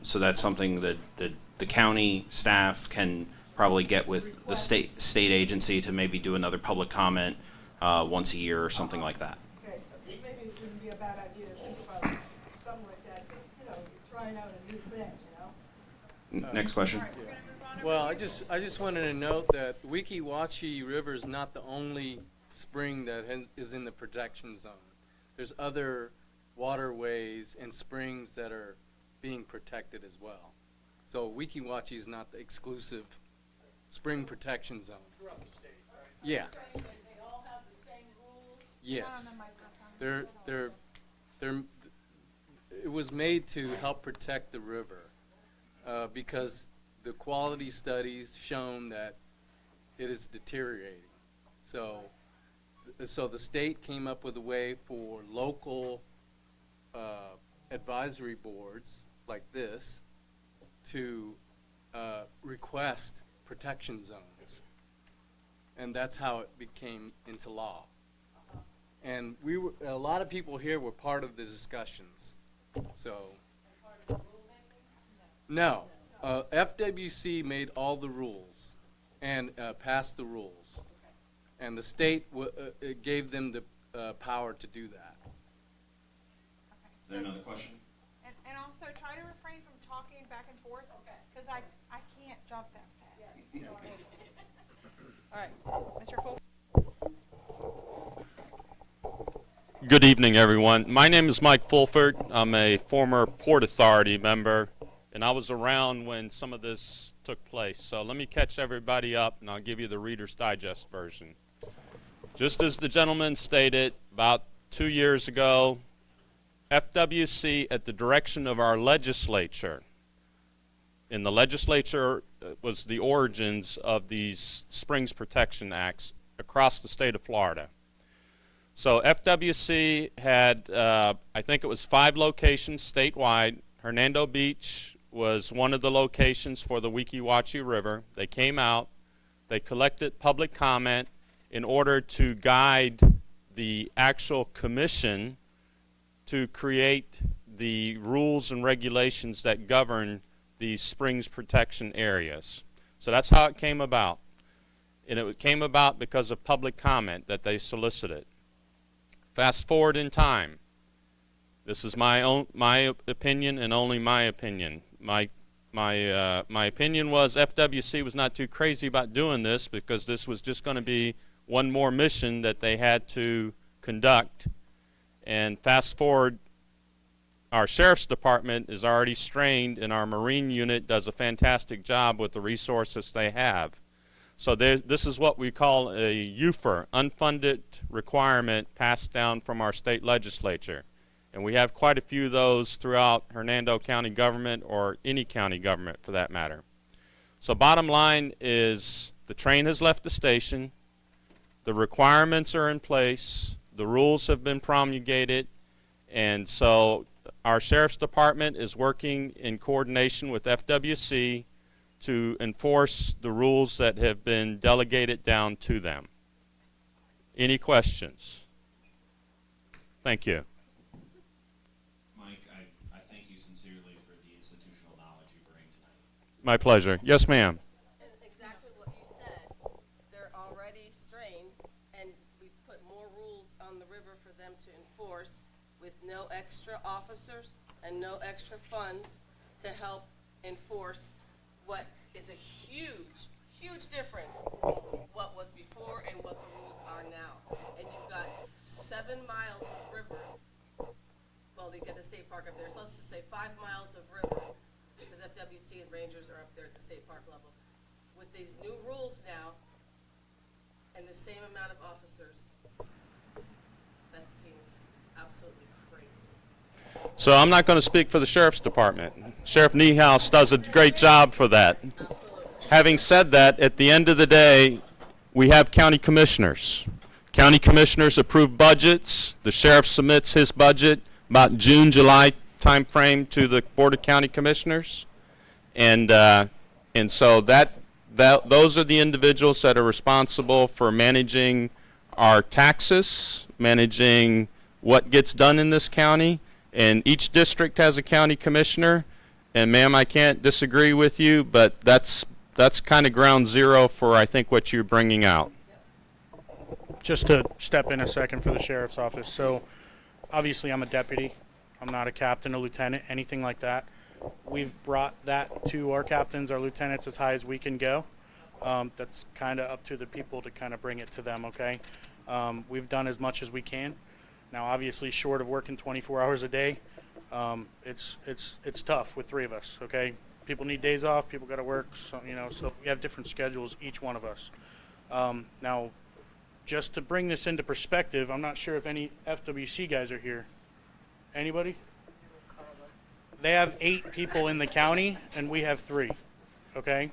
So that's something that the county staff can probably get with the state agency to maybe do another public comment once a year or something like that. Okay, maybe it wouldn't be a bad idea to think about something like that, because, you know, you're trying out a new thing, you know? Next question. Well, I just wanted to note that Wiki-Watchie River is not the only spring that is in the protection zone. There's other waterways and springs that are being protected as well. So Wiki-Watchie is not the exclusive spring protection zone. Throughout the state, right? Yeah. They all have the same rules? Yes. It was made to help protect the river because the quality studies shown that it is deteriorating. So the state came up with a way for local advisory boards like this to request protection zones. And that's how it became into law. And a lot of people here were part of the discussions. So, no, FWC made all the rules and passed the rules, and the state gave them the power to do that. Is there another question? And also try to refrain from talking back and forth, because I can't jump that fast. All right, Mr. Fulton. Good evening, everyone. My name is Mike Fulford. I'm a former Port Authority member, and I was around when some of this took place. So let me catch everybody up, and I'll give you the Reader's Digest version. Just as the gentleman stated, about 2 years ago, FWC, at the direction of our legislature, and the legislature was the origins of these Springs Protection Acts across the state of Florida. So FWC had, I think it was 5 locations statewide. Hernando Beach was one of the locations for the Wiki-Watchie River. They came out, they collected public comment in order to guide the actual commission to create the rules and regulations that govern these springs protection areas. So that's how it came about. And it came about because of public comment that they solicited. Fast forward in time. This is my opinion and only my opinion. My opinion was FWC was not too crazy about doing this because this was just going to be one more mission that they had to conduct. And fast forward, our sheriff's department is already strained, and our Marine unit does a fantastic job with the resources they have. So this is what we call a UFR, unfunded requirement, passed down from our state legislature. And we have quite a few of those throughout Hernando County government, or any county government for that matter. So bottom line is the train has left the station, the requirements are in place, the rules have been promulgated, and so our sheriff's department is working in coordination with FWC to enforce the rules that have been delegated down to them. Any questions? Thank you. Mike, I thank you sincerely for the institutional knowledge you bring tonight. My pleasure. Yes, ma'am. And exactly what you said. They're already strained, and we put more rules on the river for them to enforce with no extra officers and no extra funds to help enforce what is a huge, huge difference what was before and what the rules are now. And you've got 7 miles of river. Well, they get the state park up there, so let's just say 5 miles of river, because FWC and rangers are up there at the state park level. With these new rules now, and the same amount of officers, that seems absolutely crazy. So I'm not going to speak for the sheriff's department. Sheriff Niehaus does a great job for that. Absolutely. Having said that, at the end of the day, we have county commissioners. County commissioners approve budgets. The sheriff submits his budget about June, July time frame to the Board of County Commissioners. And so those are the individuals that are responsible for managing our taxes, managing what gets done in this county. And each district has a county commissioner. And ma'am, I can't disagree with you, but that's kind of ground zero for, I think, what you're bringing out. Just to step in a second for the sheriff's office. So obviously I'm a deputy. I'm not a captain, a lieutenant, anything like that. We've brought that to our captains, our lieutenants, as high as we can go. That's kind of up to the people to kind of bring it to them, okay? We've done as much as we can. Now, obviously, short of working 24 hours a day, it's tough with 3 of us, okay? People need days off, people got to work, so, so we have different schedules, each one of us. Now, just to bring this into perspective, I'm not sure if any FWC guys are here. Anybody? They have 8 people in the county, and we have 3, okay?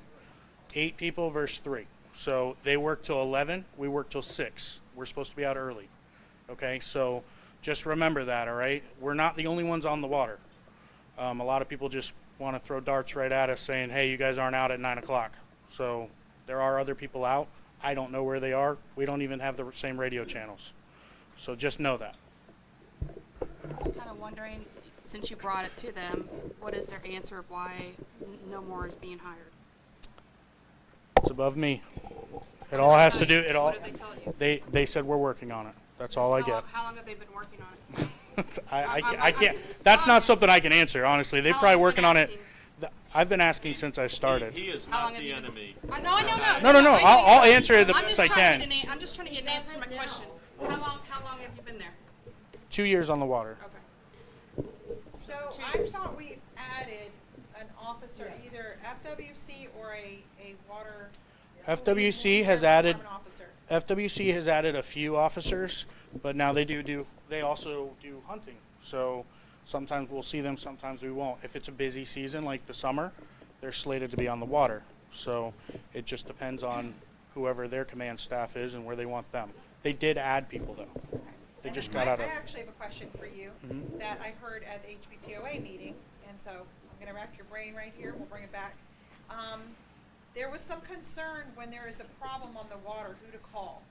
8 people versus 3. So they work till 11, we work till 6. We're supposed to be out early, okay? So just remember that, all right? We're not the only ones on the water. A lot of people just want to throw darts right at us saying, hey, you guys aren't out at 9 o'clock. So there are other people out. I don't know where they are. We don't even have the same radio channels. So just know that. I was kind of wondering, since you brought it to them, what is their answer of why no more is being hired? It's above me. It all has to do, it all, What did they tell you? they said we're working on it. That's all I get. How long have they been working on it? I can't, that's not something I can answer, honestly. They're How probably long working have on you it. been I've been asking since I started. He is How long not have the you been- enemy. No, I'll answer it the best I can. I'm just trying to get an answer to my question. How long have you been there? 2 years on the water. Okay. So I thought we added an officer, either FWC or a water. FWC has Sheriff's added, Department officer. FWC has added a few officers, but now they also do hunting. So sometimes we'll see them, sometimes we won't. If it's a busy season like the summer, they're slated to be on the water. So it just depends on whoever their command staff is and where they want them. They did add people though. They just got out of. I actually have a question for you that I heard at the HBPOA meeting, and so I'm going to wrap your brain right here. We'll bring it back. There was some concern when there is a problem on the water, who to call.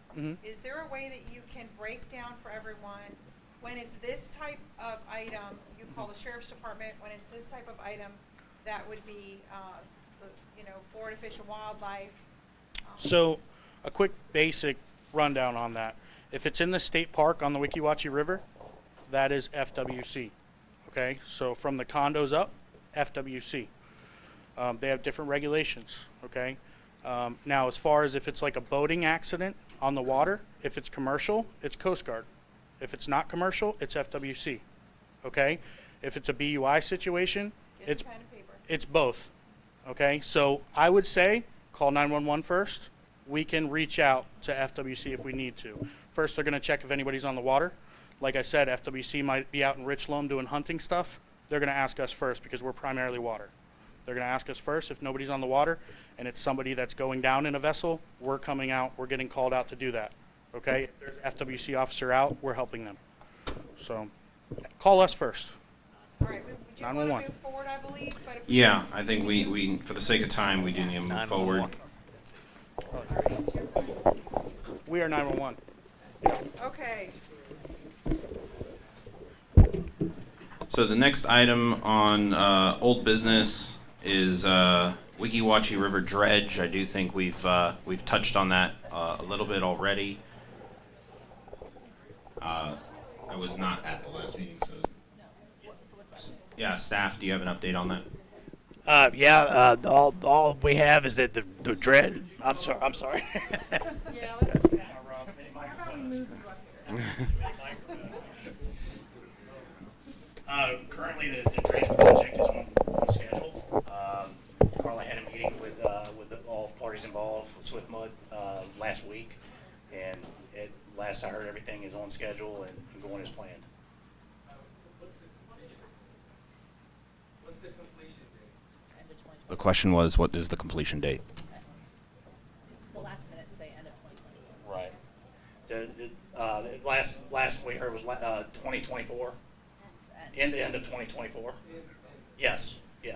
Is there a way that you can break down for everyone when it's this type of item, you call the sheriff's department? When it's this type of item, that would be, Florida Fish and Wildlife. So a quick basic rundown on that. If it's in the state park on the Weeki Wachee River, that is FWC. Okay, so from the condos up, FWC. They have different regulations. Okay, now as far as if it's like a boating accident on the water, if it's commercial, it's Coast Guard. If it's not commercial, it's FWC. Okay, if it's a BUI situation, it's both. Okay, so I would say call 911 first. We can reach out to FWC if we need to. First, they're going to check if anybody's on the water. Like I said, FWC might be out in Richland doing hunting stuff. They're going to ask us first because we're primarily water. They're going to ask us first if nobody's on the water and it's somebody that's going down in a vessel, we're coming out, we're getting called out to do that. Okay, if there's an FWC officer out, we're helping them. So call us first. All right, would you want to 911. move forward, I believe? But if Yeah, I think we for the sake of time, we do need to move forward. We are 911. Okay, So the next item on old business is Weeki Wachee River dredge. I do think we've touched on that a little bit already. I was not at the last meeting, so yeah, staff, do you have an update on that? All we have is that the dredge. I'm sorry. yeah, let's do that. How about we move you up here? Currently, the dredge project is on schedule. Carla had a meeting with all parties involved with Swift Mud last week, and last I heard, everything is on schedule and going as planned. What's the completion date? The question was, what is the completion date? The last minute say end of 2020. Right. So last we heard was 2024. End of 2024. Yes. Yeah.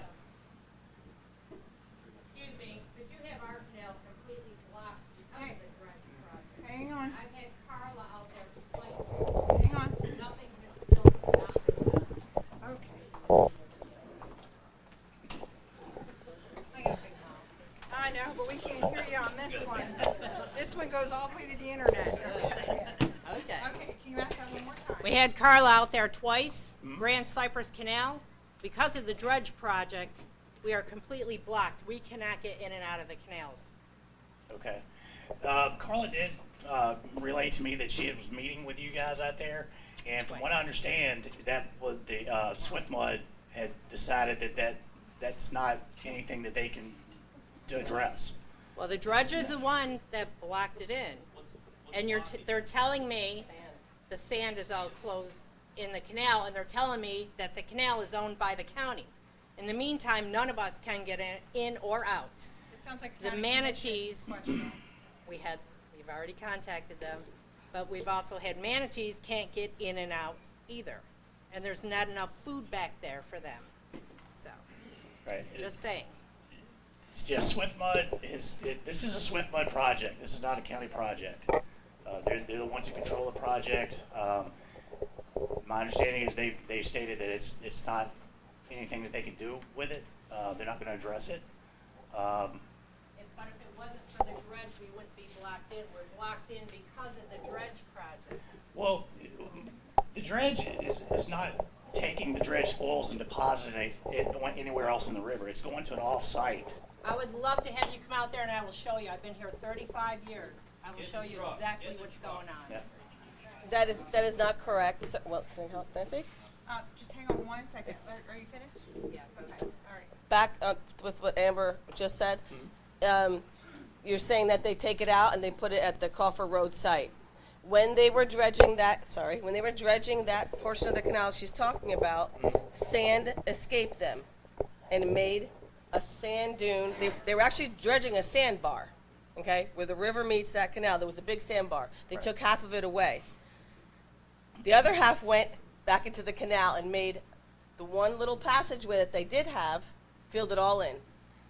Excuse me, but you have our canal completely blocked because of the dredge project. Hang on, I've had Carla out there twice. hang on. Nothing has still not been done. Okay. I got a big mouth. I know, but we can't hear you on this one. This one goes all the way to the internet. Okay. Okay. Okay, can you ask that one more time? We had Carla out there twice, Grand Cypress Canal. Because of the dredge project, we are completely blocked. We cannot get in and out of the canals. Okay. Carla did relay to me that she was meeting with you guys out there, and from what I understand, that was the Swift Mud had decided that's not anything that they can address. Well, the dredge is the one that blocked it in. And they're telling me the sand is all closed in the canal, and they're telling me that the canal is owned by the county. In the meantime, none of us can get in or out. It sounds like The county manatees, commission. we've already contacted them, but we've also had manatees can't get in and out either. And there's not enough food back there for them. So, Right. just saying. Yeah, Swift Mud this is a Swift Mud project. This is not a county project. They're the ones who control the project. My understanding is they've stated that it's not anything that they can do with it. They're not going to address it. But if it wasn't for the dredge, we wouldn't be blocked in. We're blocked in because of the dredge project. Well, the dredge is not taking the dredge spoils and depositing it anywhere else in the river. It's going to an off-site. I would love to have you come out there and I will show you. I've been here 35 years. I will show you exactly what's going on. Yeah. That is not correct. So, well, can I speak? Just hang on one second. Are you finished? Yeah. Okay, all right. Back with what Amber just said. You're saying that they take it out and they put it at the Coffer Road site. When they were dredging that portion of the canal she's talking about, sand escaped them and it made a sand dune. They were actually dredging a sandbar, okay, where the river meets that canal. There was a big sandbar. They took half of it away. The other half went back into the canal and made the one little passageway that they did have, filled it all in.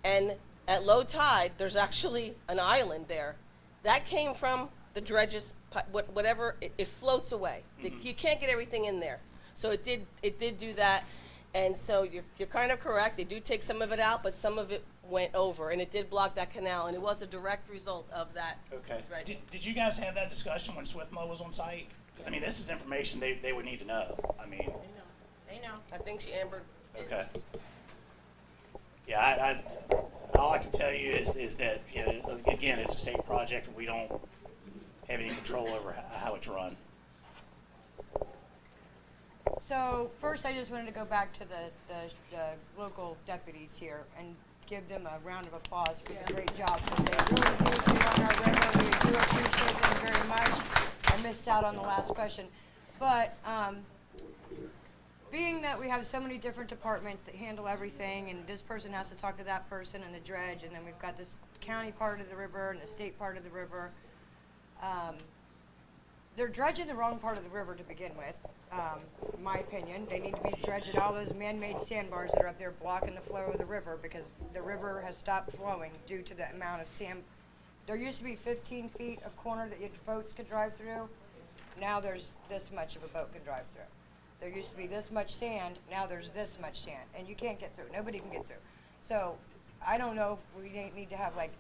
And at low tide, there's actually an island there. That came from the dredges, whatever, it floats away. You can't get everything in there. So it did do that. And so you're kind of correct. They do take some of it out, but some of it went over, and it did block that canal, and it was a direct result of that. Okay. dredging. Did you guys have that discussion when Swiftmo was on site? Because, I mean, this is information they would need to know. I mean, They know. I think she ambered. okay. Yeah, all I can tell you is that, you know, again, it's a state project, and we don't have any control over how it's run. So first, I just wanted to go back to the local deputies here and give them a round of applause for the great job that they really do on our river. We do appreciate them very much. I missed out on the last question, but being that we have so many different departments that handle everything, and this person has to talk to that person and the dredge, and then we've got this county part of the river and the state part of the river. They're dredging the wrong part of the river to begin with, in my opinion. They need to be dredging all those man-made sandbars that are up there blocking the flow of the river, because the river has stopped flowing due to the amount of sand. There used to be 15 feet of corner that your boats could drive through. Now there's this much of a boat can drive through. There used to be this much sand, now there's this much sand, and you can't get through. Nobody can get through. So I don't know if we need to have like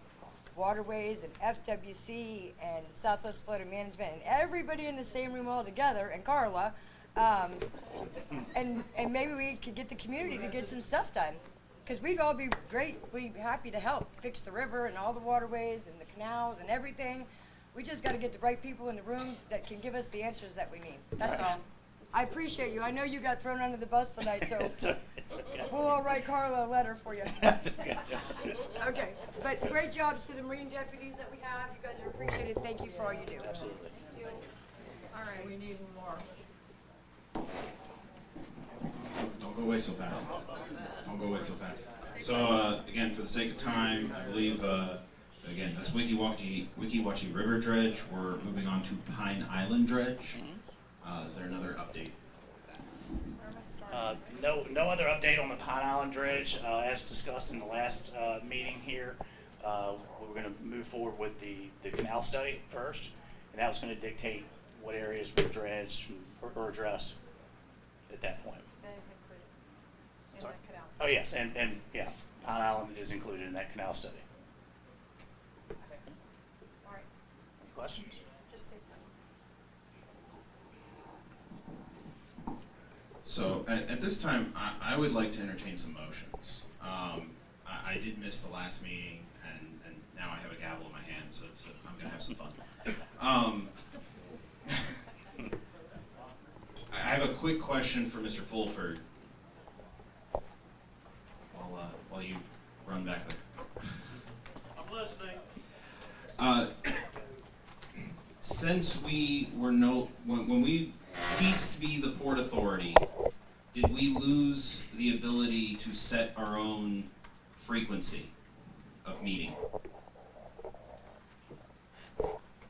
Waterways and FWC and Southwest Flooding Management and everybody in the same room all together, and Carla, and maybe we could get the community to get some stuff done, because we'd all be greatly happy to help fix the river and all the waterways and the canals and everything. We just got to get the right people in the room that can give us the answers that we need. That's all. I appreciate you. I know you got thrown under the bus tonight, so It's okay. we'll all write Carla a letter for you. That's okay. Okay, but great jobs to the Marine deputies that we have. You guys are appreciated. Thank you for all you do. Absolutely. Thank you. All right. We need more. Don't go away so fast. Don't go away so fast. So, again, for the sake of time, I believe, again, this Wiki Wachi River dredge, we're moving on to Pine Island dredge. Is there another update? No other update on the Pine Island dredge. As discussed in the last meeting here, we were going to move forward with the canal study first, and that was going to dictate what areas were dredged or addressed at that point. That is included in Sorry? the canal. Oh, yes, and yeah, Pine Island is included in that canal study. All right, Any questions? just state that. So at this time, I would like to entertain some motions. I did miss the last meeting, and now I have a gavel in my hand, so I'm going to have some fun. I have a quick question for Mr. Fulford while you run back there. I'm listening. Since we were when we ceased to be the Port Authority, did we lose the ability to set our own frequency of meeting?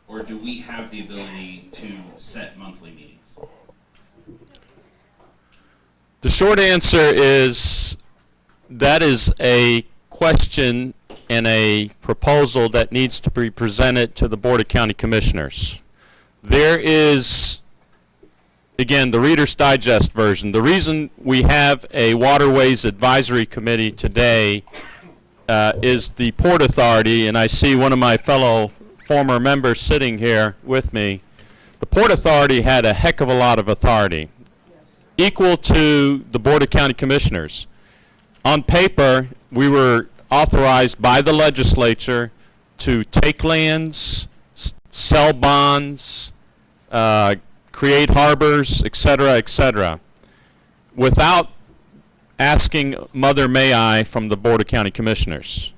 Or do we have the ability to set monthly meetings? The short answer is that is a question and a proposal that needs to be presented to the Board of County Commissioners. There is, again, the Reader's Digest version. The reason we have a Waterways Advisory Committee today is the Port Authority, and I see one of my fellow former members sitting here with me. The Port Authority had a heck of a lot of authority, equal to the Board of County Commissioners. On paper, we were authorized by the legislature to take lands, sell bonds, create harbors, etc., without asking Mother May I from the Board of County Commissioners.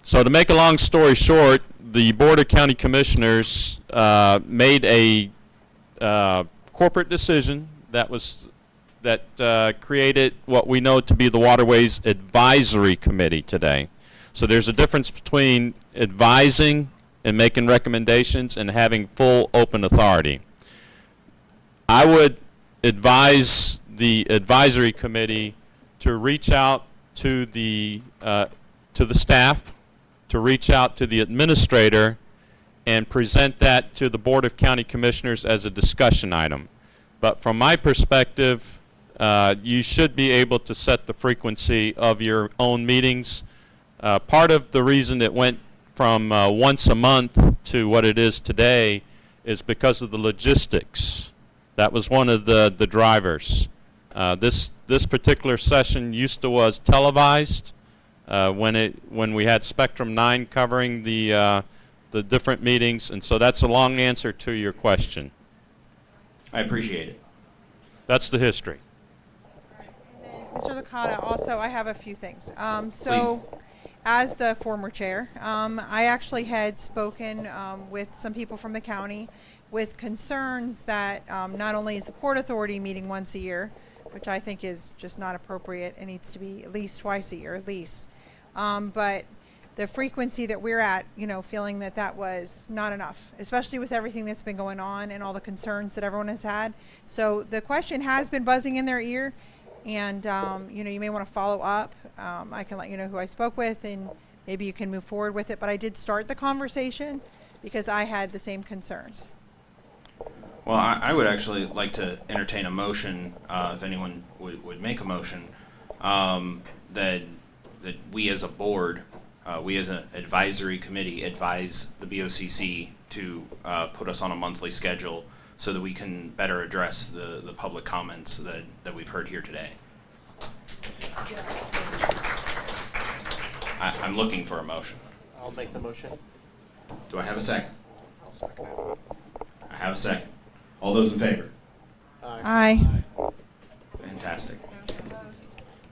So to make a long story short, the Board of County Commissioners made a corporate decision that created what we know to be the Waterways Advisory Committee today. So there's a difference between advising and making recommendations and having full open authority. I would advise the advisory committee to reach out to the staff, to reach out to the administrator, and present that to the Board of County Commissioners as a discussion item. But from my perspective, you should be able to set the frequency of your own meetings Part of the reason it went from once a month to what it is today is because of the logistics. That was one of the drivers. This particular session was televised when we had Spectrum 9 covering the different meetings, and so that's a long answer to your question. I appreciate it. That's the history. Mr. Licata, also, I have a few things. As the former chair, I actually had spoken with some people from the county with concerns that not only is the Port Authority meeting once a year, which I think is just not appropriate, it needs to be at least twice a year, at least, but the frequency that we're at, feeling that that was not enough, especially with everything that's been going on and all the concerns that everyone has had. So the question has been buzzing in their ear, and you may want to follow up. I can let you know who I spoke with, and maybe you can move forward with it. But I did start the conversation because I had the same concerns. Well, I would actually like to entertain a motion, if anyone would make a motion, that we as a board, we as an advisory committee advise the BOCC to put us on a monthly schedule so that we can better address the public comments that we've heard here today. I'm looking for a motion. I'll make the motion. Do I have a second? I'll second it. I have a second. All those in favor? Aye. Fantastic.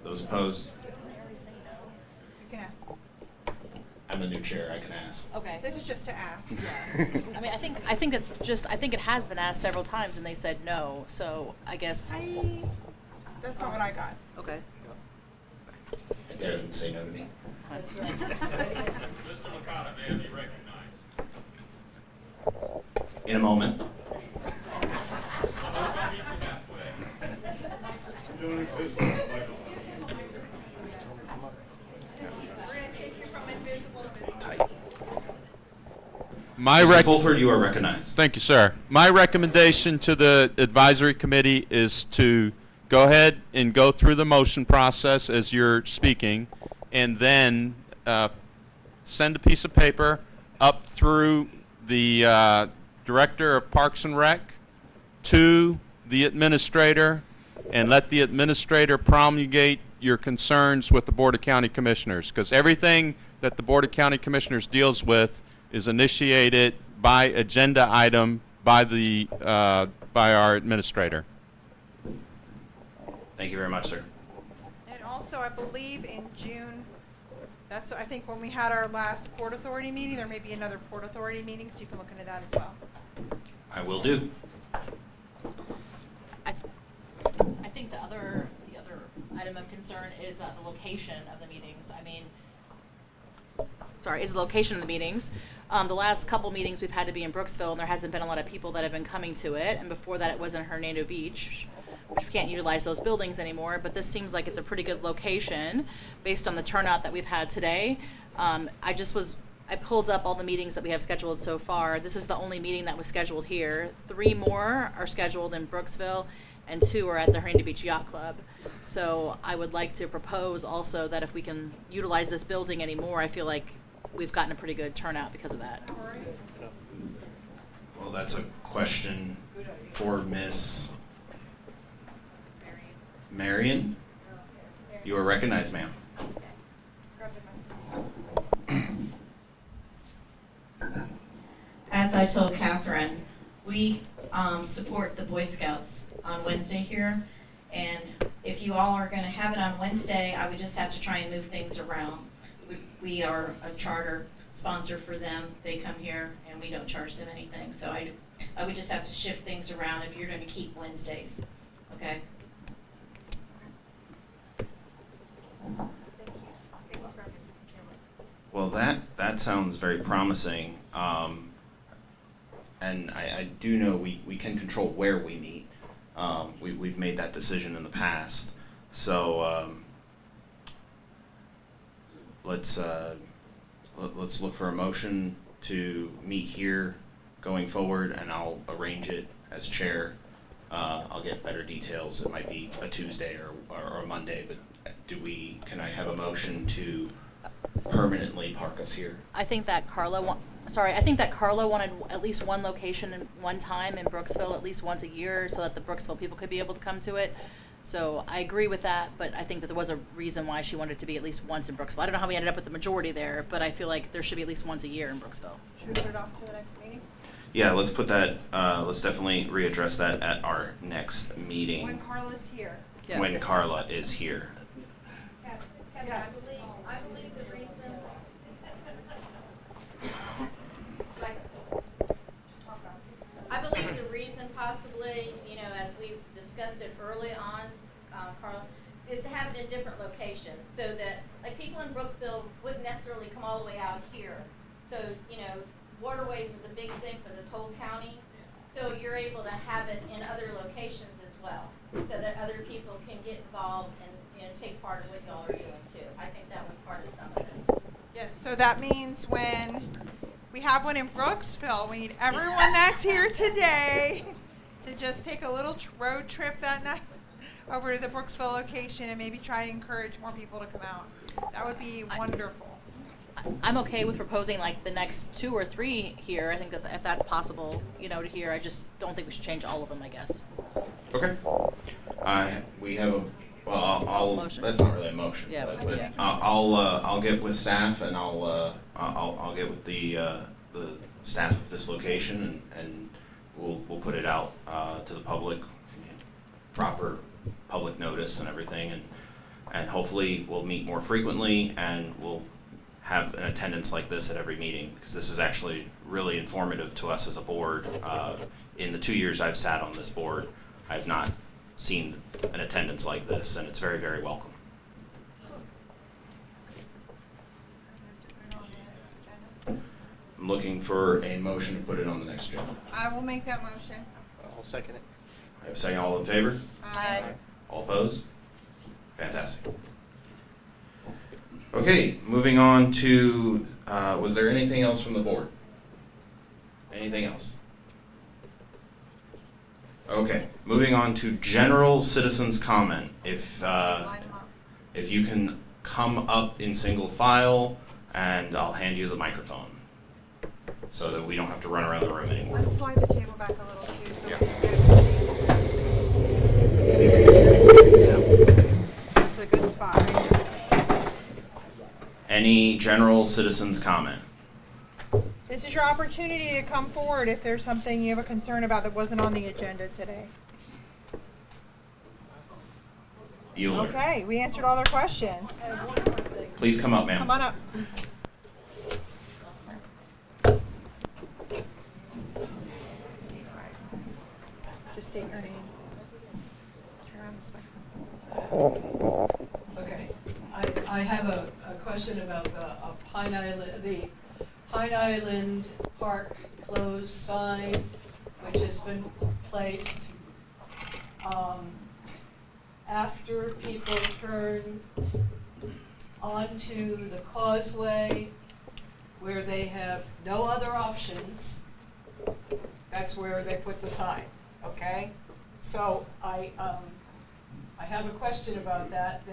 Those opposed? You can ask. I'm the new chair. I can ask. Okay. This is just to ask. Yeah. I mean, I think it has been asked several times, and they said no. So I guess. That's not what I got. Okay. I dare them to say no to me. Mr. Licata, may I be recognized? In a moment. Mr. Fulford, you are recognized. Thank you, sir. My recommendation to the advisory committee is to go ahead and go through the motion process as you're speaking, and then send a piece of paper up through the Director of Parks and Rec to the administrator, and let the administrator promulgate your concerns with the Board of County Commissioners, because everything that the Board of County Commissioners deals with is initiated by agenda item by our administrator. Thank you very much, sir. And also, I believe in June, I think when we had our last Port Authority meeting, there may be another Port Authority meeting, so you can look into that as well. I will do. I think the other item of concern is the location of the meetings. Is the location of the meetings. The last couple meetings we've had to be in Brooksville, and there hasn't been a lot of people that have been coming to it. And before that, it was in Hernando Beach, which we can't utilize those buildings anymore. But this seems like it's a pretty good location based on the turnout that we've had today. I pulled up all the meetings that we have scheduled so far. This is the only meeting that was scheduled here. 3 more are scheduled in Brooksville, and 2 are at the Hernando Beach Yacht Club. So I would like to propose also that if we can utilize this building anymore, I feel like we've gotten a pretty good turnout because of that. Well, that's a question for Miss Marion. You are recognized, ma'am. As I told Catherine, we support the Boy Scouts on Wednesday here, and if you all are going to have it on Wednesday, I would just have to try and move things around. We are a charter sponsor for them. They come here, and we don't charge them anything. So I would just have to shift things around if you're going to keep Wednesdays. Okay? Well, that sounds very promising. And I do know we can control where we meet. We've made that decision in the past. So let's look for a motion to meet here going forward, and I'll arrange it as chair. I'll get better details. It might be a Tuesday or a Monday, but can I have a motion to permanently park us here. I think that Carla wanted at least one location in one time in Brooksville, at least once a year, so that the Brooksville people could be able to come to it. So I agree with that, but I think that there was a reason why she wanted it to be at least once in Brooksville. I don't know how we ended up with the majority there, but I feel like there should be at least once a year in Brooksville. Should we put it off to the next meeting? Yeah, let's put that, let's definitely readdress that at our next meeting. When Carla's here. Yeah. When Carla is here. Kevin, Yes. I believe the reason, like, I believe the reason possibly, you know, as we've discussed it early on, Carla, is to have it in different locations so that, like, people in Brooksville wouldn't necessarily come all the way out here. So, you know, Waterways is a big thing for this whole county. So you're able to have it in other locations as well, so that other people can get involved and, you know, take part in what y'all are doing too. I think that was part of some of it. Yes, so that means when we have one in Brooksville, we need everyone that's here today to just take a little road trip that night over to the Brooksville location and maybe try to encourage more people to come out. That would be wonderful. I'm okay with proposing like the next 2 or 3 here. I think that if that's possible, you know, to hear. I just don't think we should change all of them, I guess. Okay. We have a, well, I'll, Motion. that's not really a motion. Yeah, but yeah. I'll get with staff and I'll get with the staff of this location and we'll put it out to the public, proper public notice and everything, and hopefully we'll meet more frequently and we'll have an attendance like this at every meeting, because this is actually really informative to us as a board. In the 2 years I've sat on this board, I've not seen an attendance like this, and it's very, very welcome. I'm looking for a motion to put it on the next agenda. I will make that motion. I'll second it. I have a second. All in favor? Aye. All opposed? Fantastic. Okay, moving on to, was there anything else from the board? Anything else? Okay, moving on to general citizens comment. If you can come up in single file, and I'll hand you the microphone, so that we don't have to run around the room anymore. Let's slide the table back a little too, so Yeah. we can get a seat. This is a good spot right here. Any general citizens comment? This is your opportunity to come forward if there's something you have a concern about that wasn't on the agenda today. Euler. Okay, we answered all their questions. Please come up, ma'am. Come on up. Just state your name. Turn around this way. Okay, I have a question about the Pine Island Park closed sign, which has been placed after people turn onto the causeway where they have no other options. That's where they put the sign, okay? So I have a question about that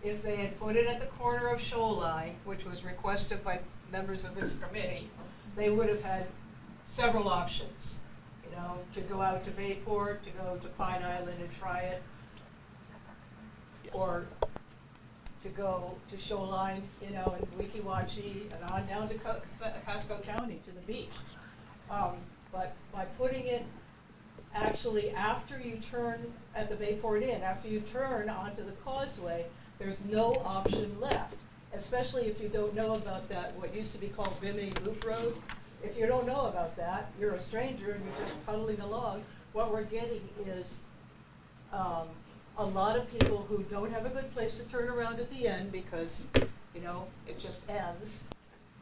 if they had put it at the corner of Shoreline, which was requested by members of this committee, they would have had several options, you know, to go out to Bayport, to go to Pine Island and try it, or to go to Shoreline, you know, and Weeki Wachee and on down to Casco County to the beach. But by putting it actually after you turn at the Bayport Inn, after you turn onto the causeway, there's no option left, especially if you don't know about that, what used to be called Bimini Loop Road. If you don't know about that, you're a stranger and you're just puddling along. What we're getting is a lot of people who don't have a good place to turn around at the end because, you know, it just ends.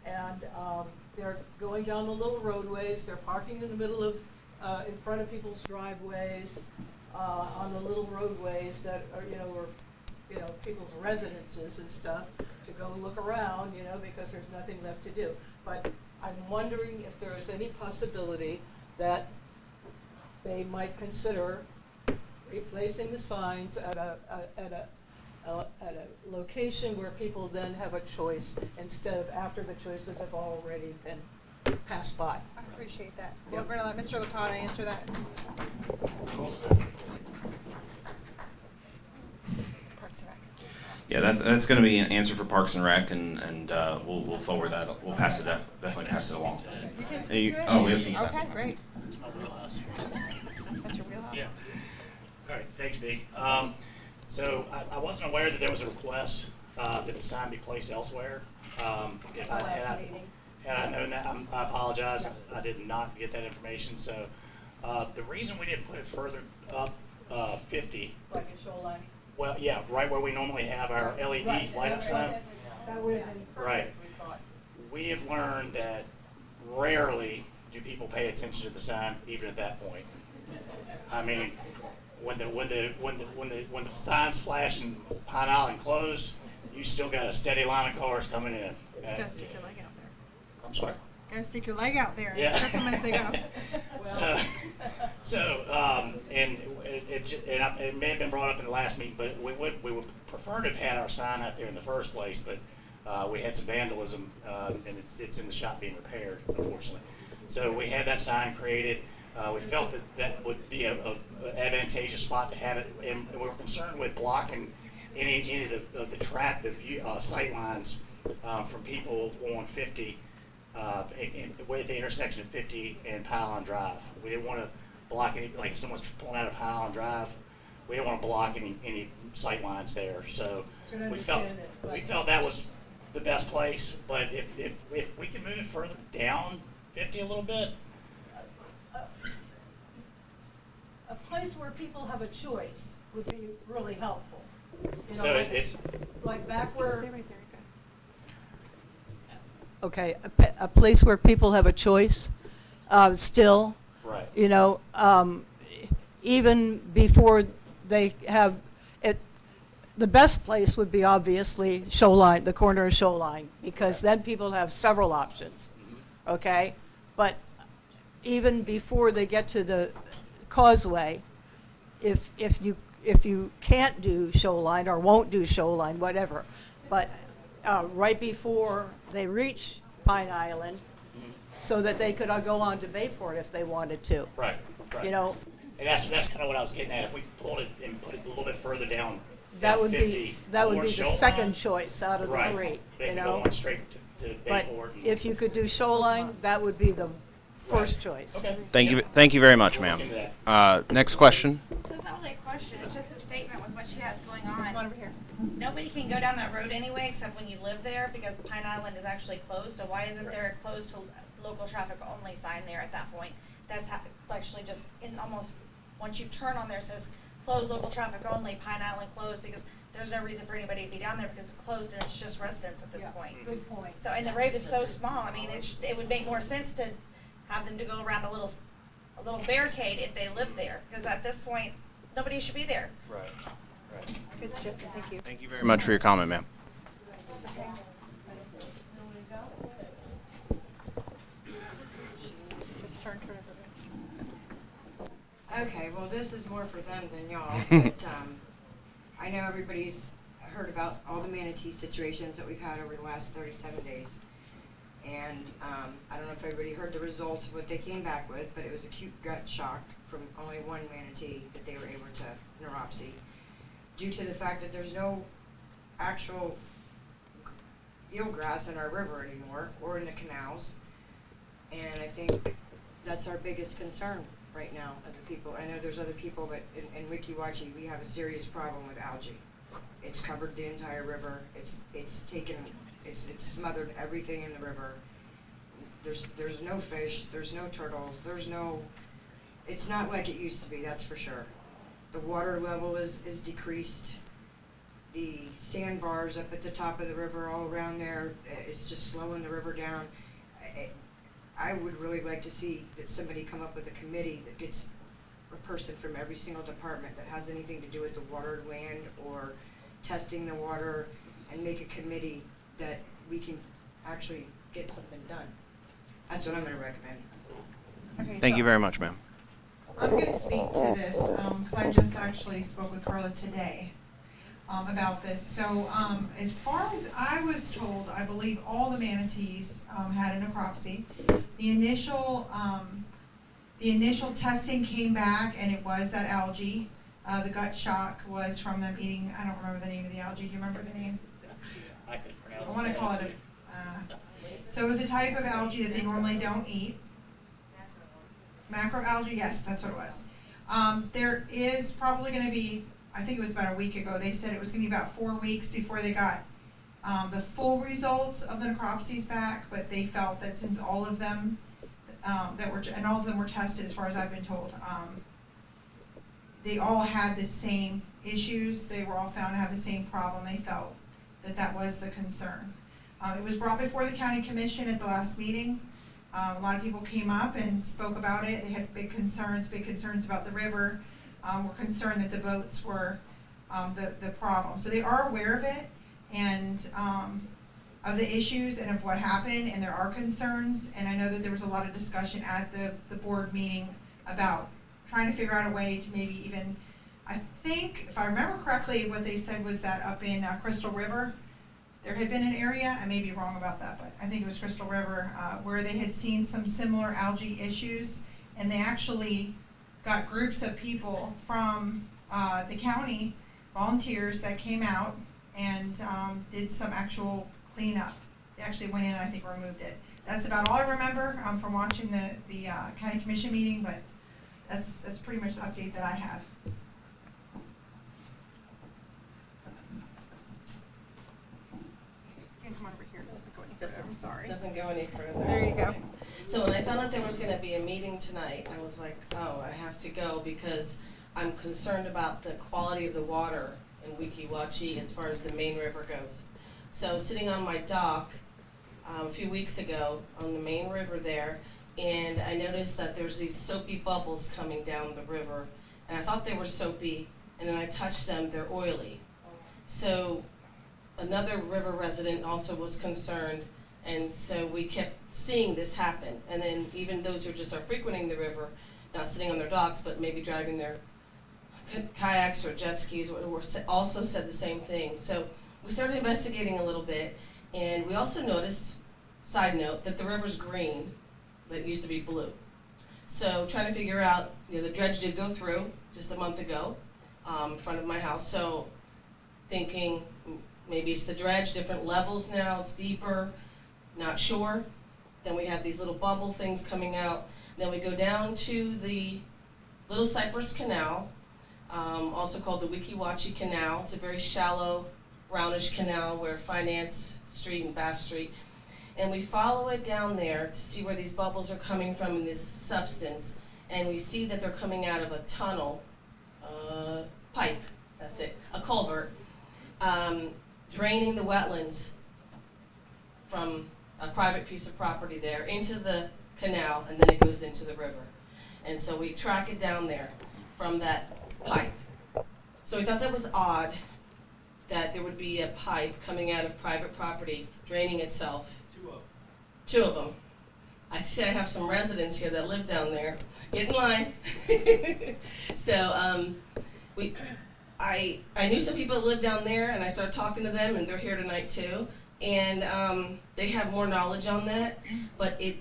And they're going down the little roadways, they're parking in the middle of, in front of people's driveways, on the little roadways that are, people's residences and stuff, to go look around, you know, because there's nothing left to do. But I'm wondering if there is any possibility that they might consider replacing the signs at a at a location where people then have a choice instead of after the choices have already been passed by. I appreciate that. We're going to let Mr. Latana answer that. Parks and Rec. Yeah, that's going to be an answer for Parks and Rec, and we'll forward that. We'll pass it definitely pass it along. You can speak Hey, to it? oh, we have some stuff. Okay, great. That's my wheelhouse. That's your wheelhouse. Yeah. All right, thanks, B. So I wasn't aware that there was a request that the sign be placed elsewhere. If I had I known that, I apologize. I did not get that information. So the reason we didn't put it further up 50. Like in Shoreline. Well, yeah, right where we normally have our LED light up sign. That would have been perfect, Right. we thought. We have learned that rarely do people pay attention to the sign, even at that point. I mean, when the signs flash and Pine Island closed, you still got a steady line of cars coming in. Just gotta stick your leg out there. I'm sorry. Gotta stick your leg out there. Yeah. Check them as they go. It may have been brought up in the last meeting, but we would prefer to have had our sign out there in the first place, but we had some vandalism, and it's in the shop being repaired, unfortunately. So we had that sign created. We felt that would be a advantageous spot to have it, and we were concerned with blocking any of the view sight lines from people on 50 at the intersection of 50 and Pylon Drive. We didn't want to block any, like if someone's pulling out of Pylon Drive, we didn't want to block any sight lines there. So we felt that was the best place. But if we can move it further down 50 a little bit. A place where people have a choice would be really helpful. You know, So like back where. Stay right there. Okay, a place where people have a choice, still. Right. You know, even before they have it, the best place would be obviously Shoreline, the corner of Shoreline, because then people have several options. Okay, but even before they get to the causeway, if you can't do Shoreline or won't do Shoreline, whatever, but right before they reach Pine Island, so that they could go on to Bayport if they wanted to. Right. You know, and that's kind of what I was getting at. If we pulled it and put it a little bit further down, that would 50, be the Shoreline, second choice out of the right. three. They You can know, go on straight to but Bayport. And, if you could do Shoreline, that would be the first choice. Okay. Thank you very much, ma'am. Next question. So it's not really a question, it's just a statement with what she has going on. Come on over here. Nobody can go down that road anyway, except when you live there, because Pine Island is actually closed, so why isn't there a closed to local traffic only sign there at that point? That's actually just in almost, once you turn on there, it says closed local traffic only, Pine Island closed, because there's no reason for anybody to be down there because it's closed and it's just residents at this point. Good point. So, and the road is so small, I mean, it would make more sense to have them to go around a little barricade if they live there, because at this point, nobody should be there. right. Good suggestion. Thank you. Thank you very much for your comment, ma'am. Just turn to Okay, well, this is more for them than y'all, but I know everybody's heard about all the manatee situations that we've had over the last 37 days. And I don't know if everybody heard the results of what they came back with, but it was acute gut shock from only one manatee that they were able to neuropsy, due to the fact that there's no actual eelgrass in our river anymore or in the canals. And I think that's our biggest concern right now as a people. I know there's other people, but in Weeki Wachee, we have a serious problem with algae. It's covered the entire river. It's smothered everything in the river. There's no fish, there's no turtles, it's not like it used to be, that's for sure. The water level is decreased. The sandbars up at the top of the river all around there, it's just slowing the river down. I would really like to see that somebody come up with a committee that gets a person from every single department that has anything to do with the water, land, or testing the water, and make a committee that we can actually get something done. That's what I'm going to recommend. Okay, Thank you very much, ma'am. I'm going to speak to this because I just actually spoke with Carla today. about this. So as far as I was told, I believe all the manatees had a necropsy. The initial testing came back, and it was that algae. The gut shock was from them eating, I don't remember the name of the algae. Do you remember the name? I couldn't pronounce I it. want to call it so it was a type of algae that they normally don't eat. Macroalgae, yes, that's what it was. There is probably going to be, I think it was about a week ago, they said it was going to be about 4 weeks before they got the full results of the necropsies back, but they felt that since all of them and all of them were tested, as far as I've been told, they all had the same issues. They were all found to have the same problem. They felt that that was the concern. It was brought before the county commission at the last meeting. A lot of people came up and spoke about it. They had big concerns about the river. Were concerned that the boats were the problem. So they are aware of it and of the issues and of what happened, and there are concerns. And I know that there was a lot of discussion at the board meeting about trying to figure out a way to maybe even, I think, if I remember correctly, what they said was that up in Crystal River, there had been an area, I may be wrong about that, but I think it was Crystal River, where they had seen some similar algae issues, and they actually got groups of people from the county, volunteers that came out and did some actual cleanup. They actually went in and I think removed it. That's about all I remember from watching the county commission meeting, but that's pretty much the update that I have. Come on over here. It doesn't go any further. I'm sorry. Doesn't go any further. There you go. So when I found out there was going to be a meeting tonight, I was like, oh, I have to go because I'm concerned about the quality of the water in Weeki Wachee as far as the main river goes. So sitting on my dock a few weeks ago on the main river there, and I noticed that there's these soapy bubbles coming down the river, and I thought they were soapy, and then I touched them, they're oily. So another river resident also was concerned, and so we kept seeing this happen. And then even those who just are frequenting the river, not sitting on their docks, but maybe driving their kayaks or jet skis, also said the same thing. So we started investigating a little bit, and we also noticed, side note, that the river's green, that used to be blue. So trying to figure out, the dredge did go through just a month ago in front of my house. So thinking maybe it's the dredge, different levels now, it's deeper, not sure. Then we have these little bubble things coming out. Then we go down to the Little Cypress Canal, also called the Weeki Wachee Canal. It's a very shallow, brownish canal where Finance Street and Bass Street. And we follow it down there to see where these bubbles are coming from in this substance. And we see that they're coming out of a tunnel, pipe, that's it, a culvert, draining the wetlands from a private piece of property there into the canal, and then it goes into the river. And so we track it down there from that pipe. So we thought that was odd that there would be a pipe coming out of private property, draining itself. Two of them. I see I have some residents here that live down there. Get in line. So I knew some people that lived down there, and I started talking to them, and they're here tonight too. And they have more knowledge on that, but it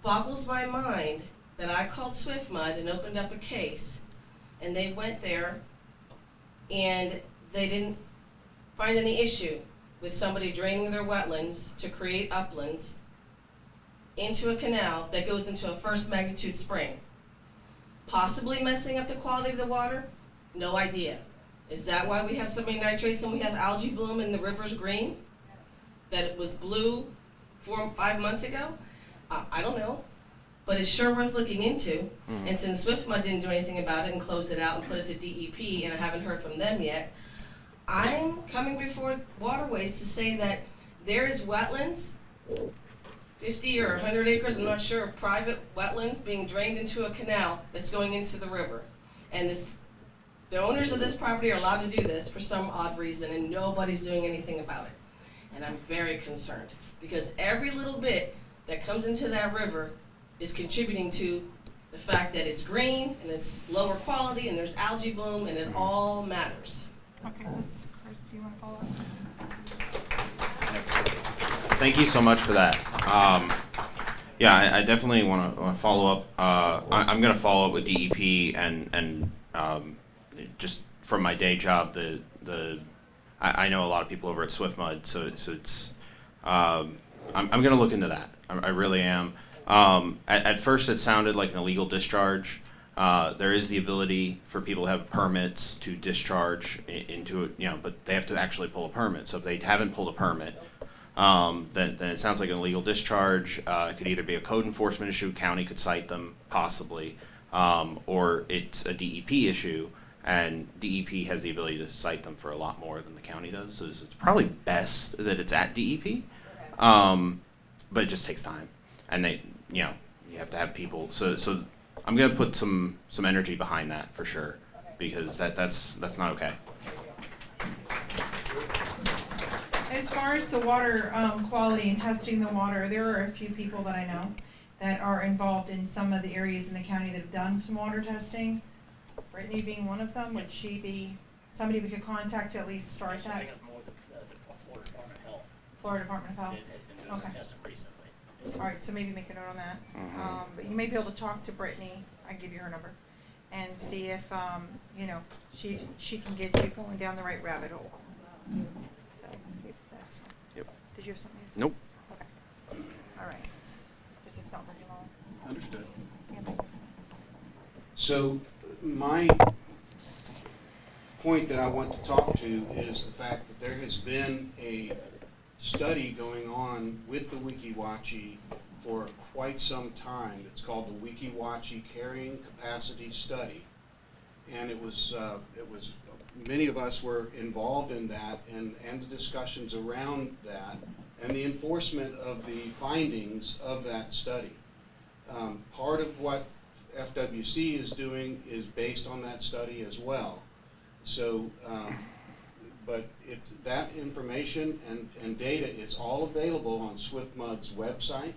boggles my mind that I called Swift Mud and opened up a case, and they went there, and they didn't find any issue with somebody draining their wetlands to create uplands into a canal that goes into a first magnitude spring. Possibly messing up the quality of the water? No idea. Is that why we have so many nitrates and we have algae bloom and the river's green? That it was blue 4 or 5 months ago? I don't know. But it's sure worth looking into. And since Swift Mud didn't do anything about it and closed it out and put it to DEP, and I haven't heard from them yet, I'm coming before Waterways to say that there is wetlands, 50 or 100 acres, I'm not sure, of private wetlands being drained into a canal that's going into the river. And the owners of this property are allowed to do this for some odd reason, and nobody's doing anything about it. And I'm very concerned, because every little bit that comes into that river is contributing to the fact that it's green, and it's lower quality, and there's algae bloom, and it all matters. Okay, that's great. Chris, do you want to follow up? Thank you so much for that. Yeah, I definitely want to follow up. I'm going to follow up with DEP and just from my day job, I know a lot of people over at SwiftMud, so it's I'm going to look into that. I really am. At first, it sounded like an illegal discharge. There is the ability for people to have permits to discharge into it, but they have to actually pull a permit. So if they haven't pulled a permit, then it sounds like an illegal discharge. It could either be a code enforcement issue, county could cite them possibly, or it's a DEP issue, and DEP has the ability to cite them for a lot more than the county does. So it's probably best that it's at DEP, but it just takes time, and you have to have people. So I'm gonna put some energy behind that for sure, because that's not okay. As far as the water quality and testing the water, there are a few people that I know that are involved in some of the areas in the county that have done some water testing. Brittany being one of them, would she be somebody we could contact to at least start that? Florida Department of Health. Okay. All right, so maybe make a note on that. But you may be able to talk to Brittany. I can give you her number, and see if she can get you going down the right rabbit hole. So maybe that's one. Yep. Did you have something to say? Nope. Okay. All right. Because it's not working long. Understood. Stand by this one. So my point that I want to talk to is the fact that there has been a study going on with the Weeki Wachee for quite some time. It's called the Weeki Wachee Carrying Capacity Study, and it was many of us were involved in that and the discussions around that and the enforcement of the findings of that study. Part of what FWC is doing is based on that study as well. So, but that information and data is all available on SwiftMud's website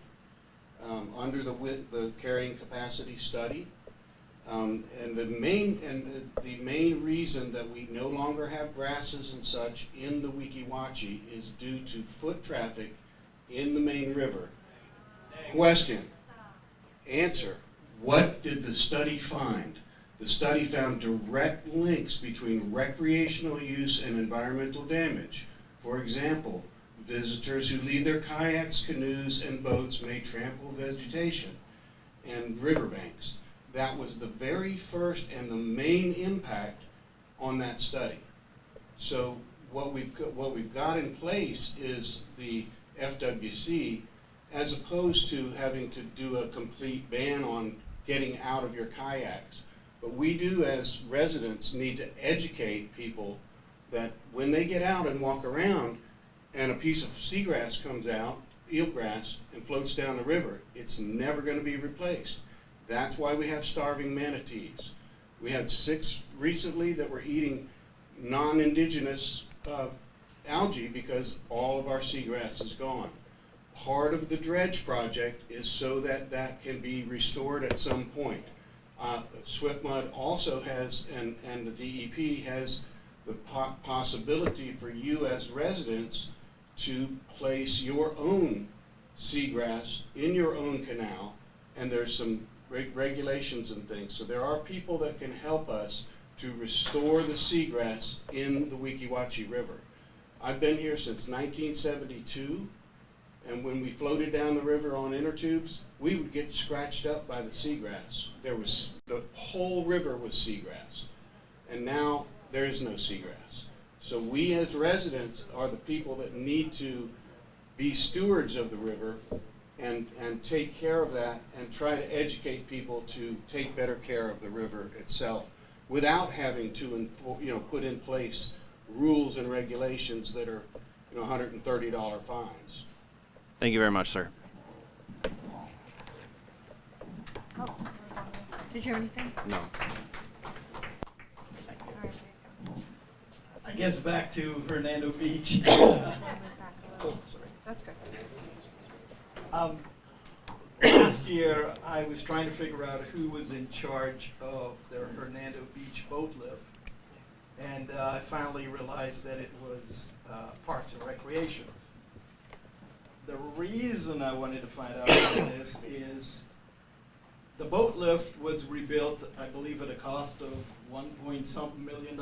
under the carrying capacity study. And the main reason that we no longer have grasses and such in the Weeki Wachee is due to foot traffic in the main river. Question. Answer. What did the study find? The study found direct links between recreational use and environmental damage. For example, visitors who leave their kayaks, canoes, and boats may trample vegetation and riverbanks. That was the very first and the main impact on that study. So what we've got in place is the FWC, as opposed to having to do a complete ban on getting out of your kayaks. But we do, as residents, need to educate people that when they get out and walk around and a piece of seagrass comes out, eelgrass, and floats down the river, it's never going to be replaced. That's why we have starving manatees. We had 6 recently that were eating non-indigenous algae because all of our seagrass is gone. Part of the dredge project is so that that can be restored at some point. SwiftMud also has, and the DEP has the possibility for you as residents to place your own seagrass in your own canal, and there's some regulations and things. So there are people that can help us to restore the seagrass in the Weeki Wachee River. I've been here since 1972, and when we floated down the river on inner tubes, we would get scratched up by the seagrass. The whole river was seagrass, and now there is no seagrass. So we as residents are the people that need to be stewards of the river and take care of that and try to educate people to take better care of the river itself without having to put in place rules and regulations that are $130 fines. Thank you very much, sir. Oh, did you have anything? No. I guess back to Hernando Beach. Oh, sorry. That's good. Last year, I was trying to figure out who was in charge of the Hernando Beach boat lift. And I finally realized that it was Parks and Recreation. The reason I wanted to find out about this is the boat lift was rebuilt, I believe, at a cost of $1.something million.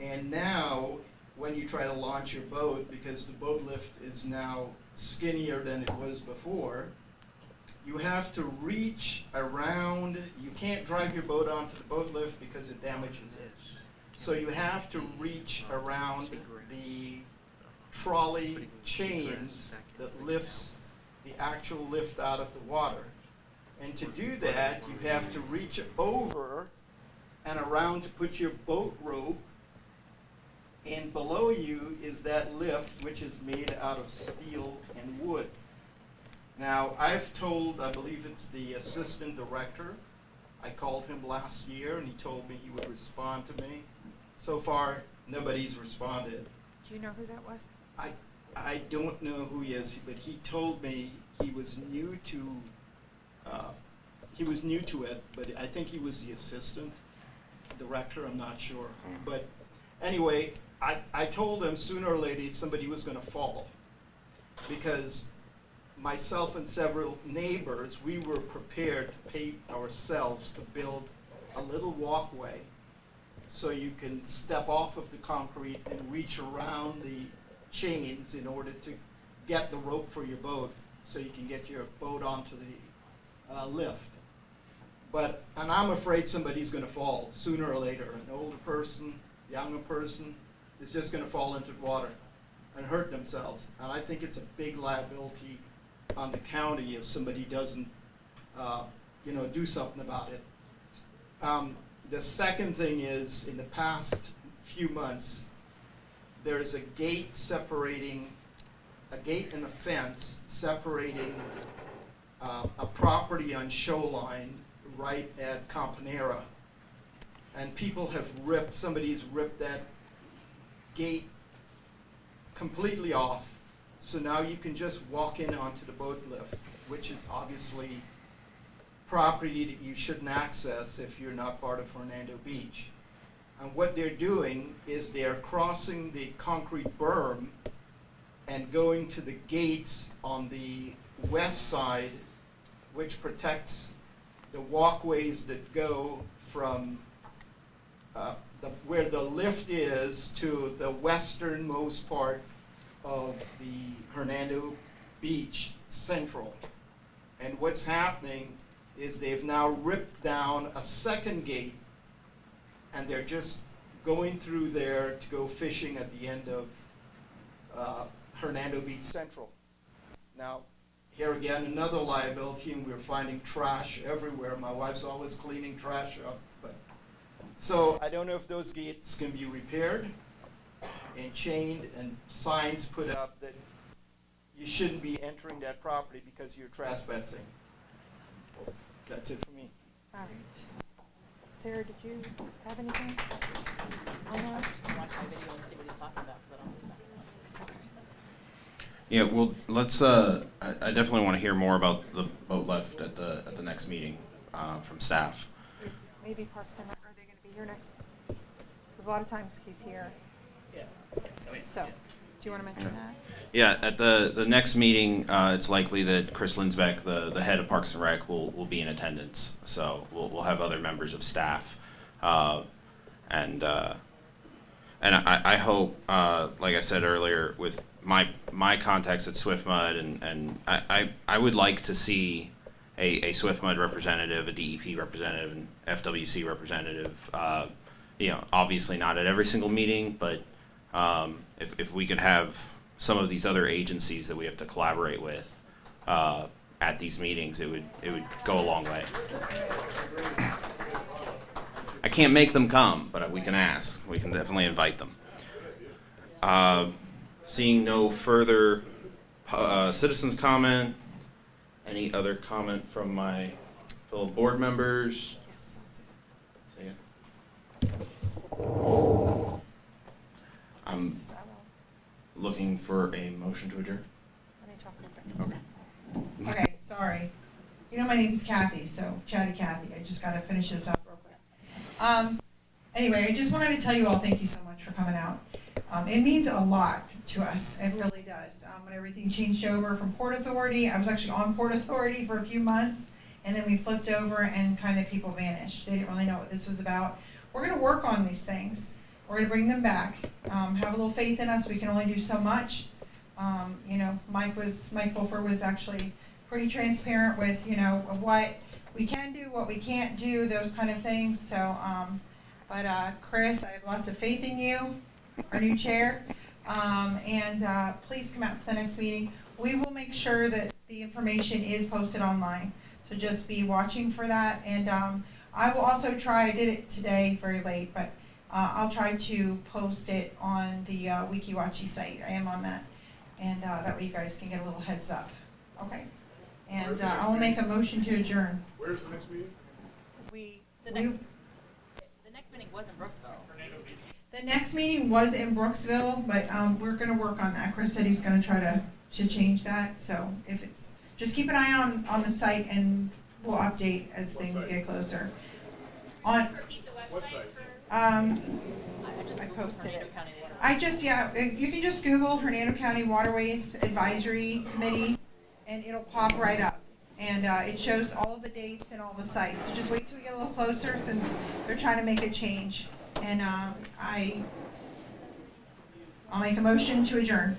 And now, when you try to launch your boat, because the boat lift is now skinnier than it was before, you have to reach around. You can't drive your boat onto the boat lift because it damages it. So you have to reach around the trolley chains that lifts the actual lift out of the water. And to do that, you have to reach over and around to put your boat rope, and below you is that lift, which is made out of steel and wood. Now, I've told, I believe it's the assistant director, I called him last year and he told me he would respond to me. So far, nobody's responded. Do you know who that was? I don't know who he is, but he told me he was new to it, but I think he was the assistant director, I'm not sure. But anyway, I told him sooner or later somebody was going to fall, because myself and several neighbors, we were prepared to pay ourselves to build a little walkway so you can step off of the concrete and reach around the chains in order to get the rope for your boat so you can get your boat onto the lift. And I'm afraid somebody's going to fall sooner or later. An older person, younger person is just going to fall into the water and hurt themselves. And I think it's a big liability on the county if somebody doesn't, do something about it. The second thing is, in the past few months, there's a gate and a fence separating a property on Shoreline right at Campanera. And people have somebody's ripped that gate completely off. So now you can just walk in onto the boat lift, which is obviously property that you shouldn't access if you're not part of Hernando Beach. And what they're doing is they're crossing the concrete berm and going to the gates on the west side, which protects the walkways that go from where the lift is to the westernmost part of the Hernando Beach Central. And what's happening is they've now ripped down a second gate, and they're just going through there to go fishing at the end of Hernando Beach Central. Now, here again, another liability, and we're finding trash everywhere. My wife's always cleaning trash up. So I don't know if those gates can be repaired and chained and signs put up that you shouldn't be entering that property because you're trespassing. That's it for me. All right. Sarah, did you have anything? I just watch my video and see what he's talking about, because I don't know what he's talking about. Yeah, well, let's. I definitely want to hear more about the boat lift at the next meeting from staff. Maybe Parks and Rec, are they going to be here next? Because a lot of times he's here. Yeah. So, do you want to mention that? Yeah, at the next meeting, it's likely that Chris Linsbeck, the head of Parks and Rec, will be in attendance. So we'll have other members of staff, and I hope, like I said earlier, with my contacts at SwiftMud, and I would like to see a SwiftMud representative, a DEP representative, and FWC representative. Obviously not at every single meeting, but if we could have some of these other agencies that we have to collaborate with at these meetings, it would go a long way. I can't make them come, but we can ask. We can definitely invite them. Seeing no further citizens comment, any other comment from my fellow board members? Yes. Say it. I'm looking for a motion to adjourn. Let me talk real quick. Okay. Okay, sorry. You know my name's Kathy, so Chatty Kathy. I just got to finish this up real quick. Anyway, I just wanted to tell you all thank you so much for coming out. It means a lot to us. It really does. When everything changed over from Port Authority, I was actually on Port Authority for a few months, and then we flipped over and kind of people vanished. They didn't really know what this was about. We're going to work on these things. We're going to bring them back. Have a little faith in us. We can only do so much. You know, Mike Fulford was actually pretty transparent with, you know, of what we can do, what we can't do, those kind of things. So, but Chris, I have lots of faith in you, our new chair. Please come out to the next meeting. We will make sure that the information is posted online. So just be watching for that. And I will also try, I did it today very late, but I'll try to post it on the WikiWatchy site. I am on that. And that way you guys can get a little heads up. Okay? And I will make a motion to adjourn. Where's the next meeting? The next meeting was in Brooksville. The next meeting was in Brooksville, but we're going to work on that. Chris said he's going to try to change that. So if it's, just keep an eye on the site, and we'll update as things get closer. On I posted it. You can just Google Hernando County Waterways Advisory Committee, and it'll pop right up. And it shows all the dates and all the sites. So just wait till we get a little closer, since they're trying to make a change. And I'll make a motion to adjourn.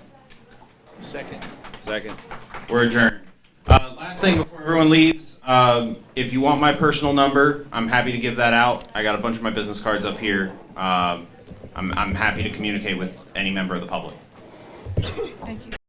Second. We're adjourned. Last thing before everyone leaves, if you want my personal number, I'm happy to give that out. I got a bunch of my business cards up here. I'm happy to communicate with any member of the public. Thank you.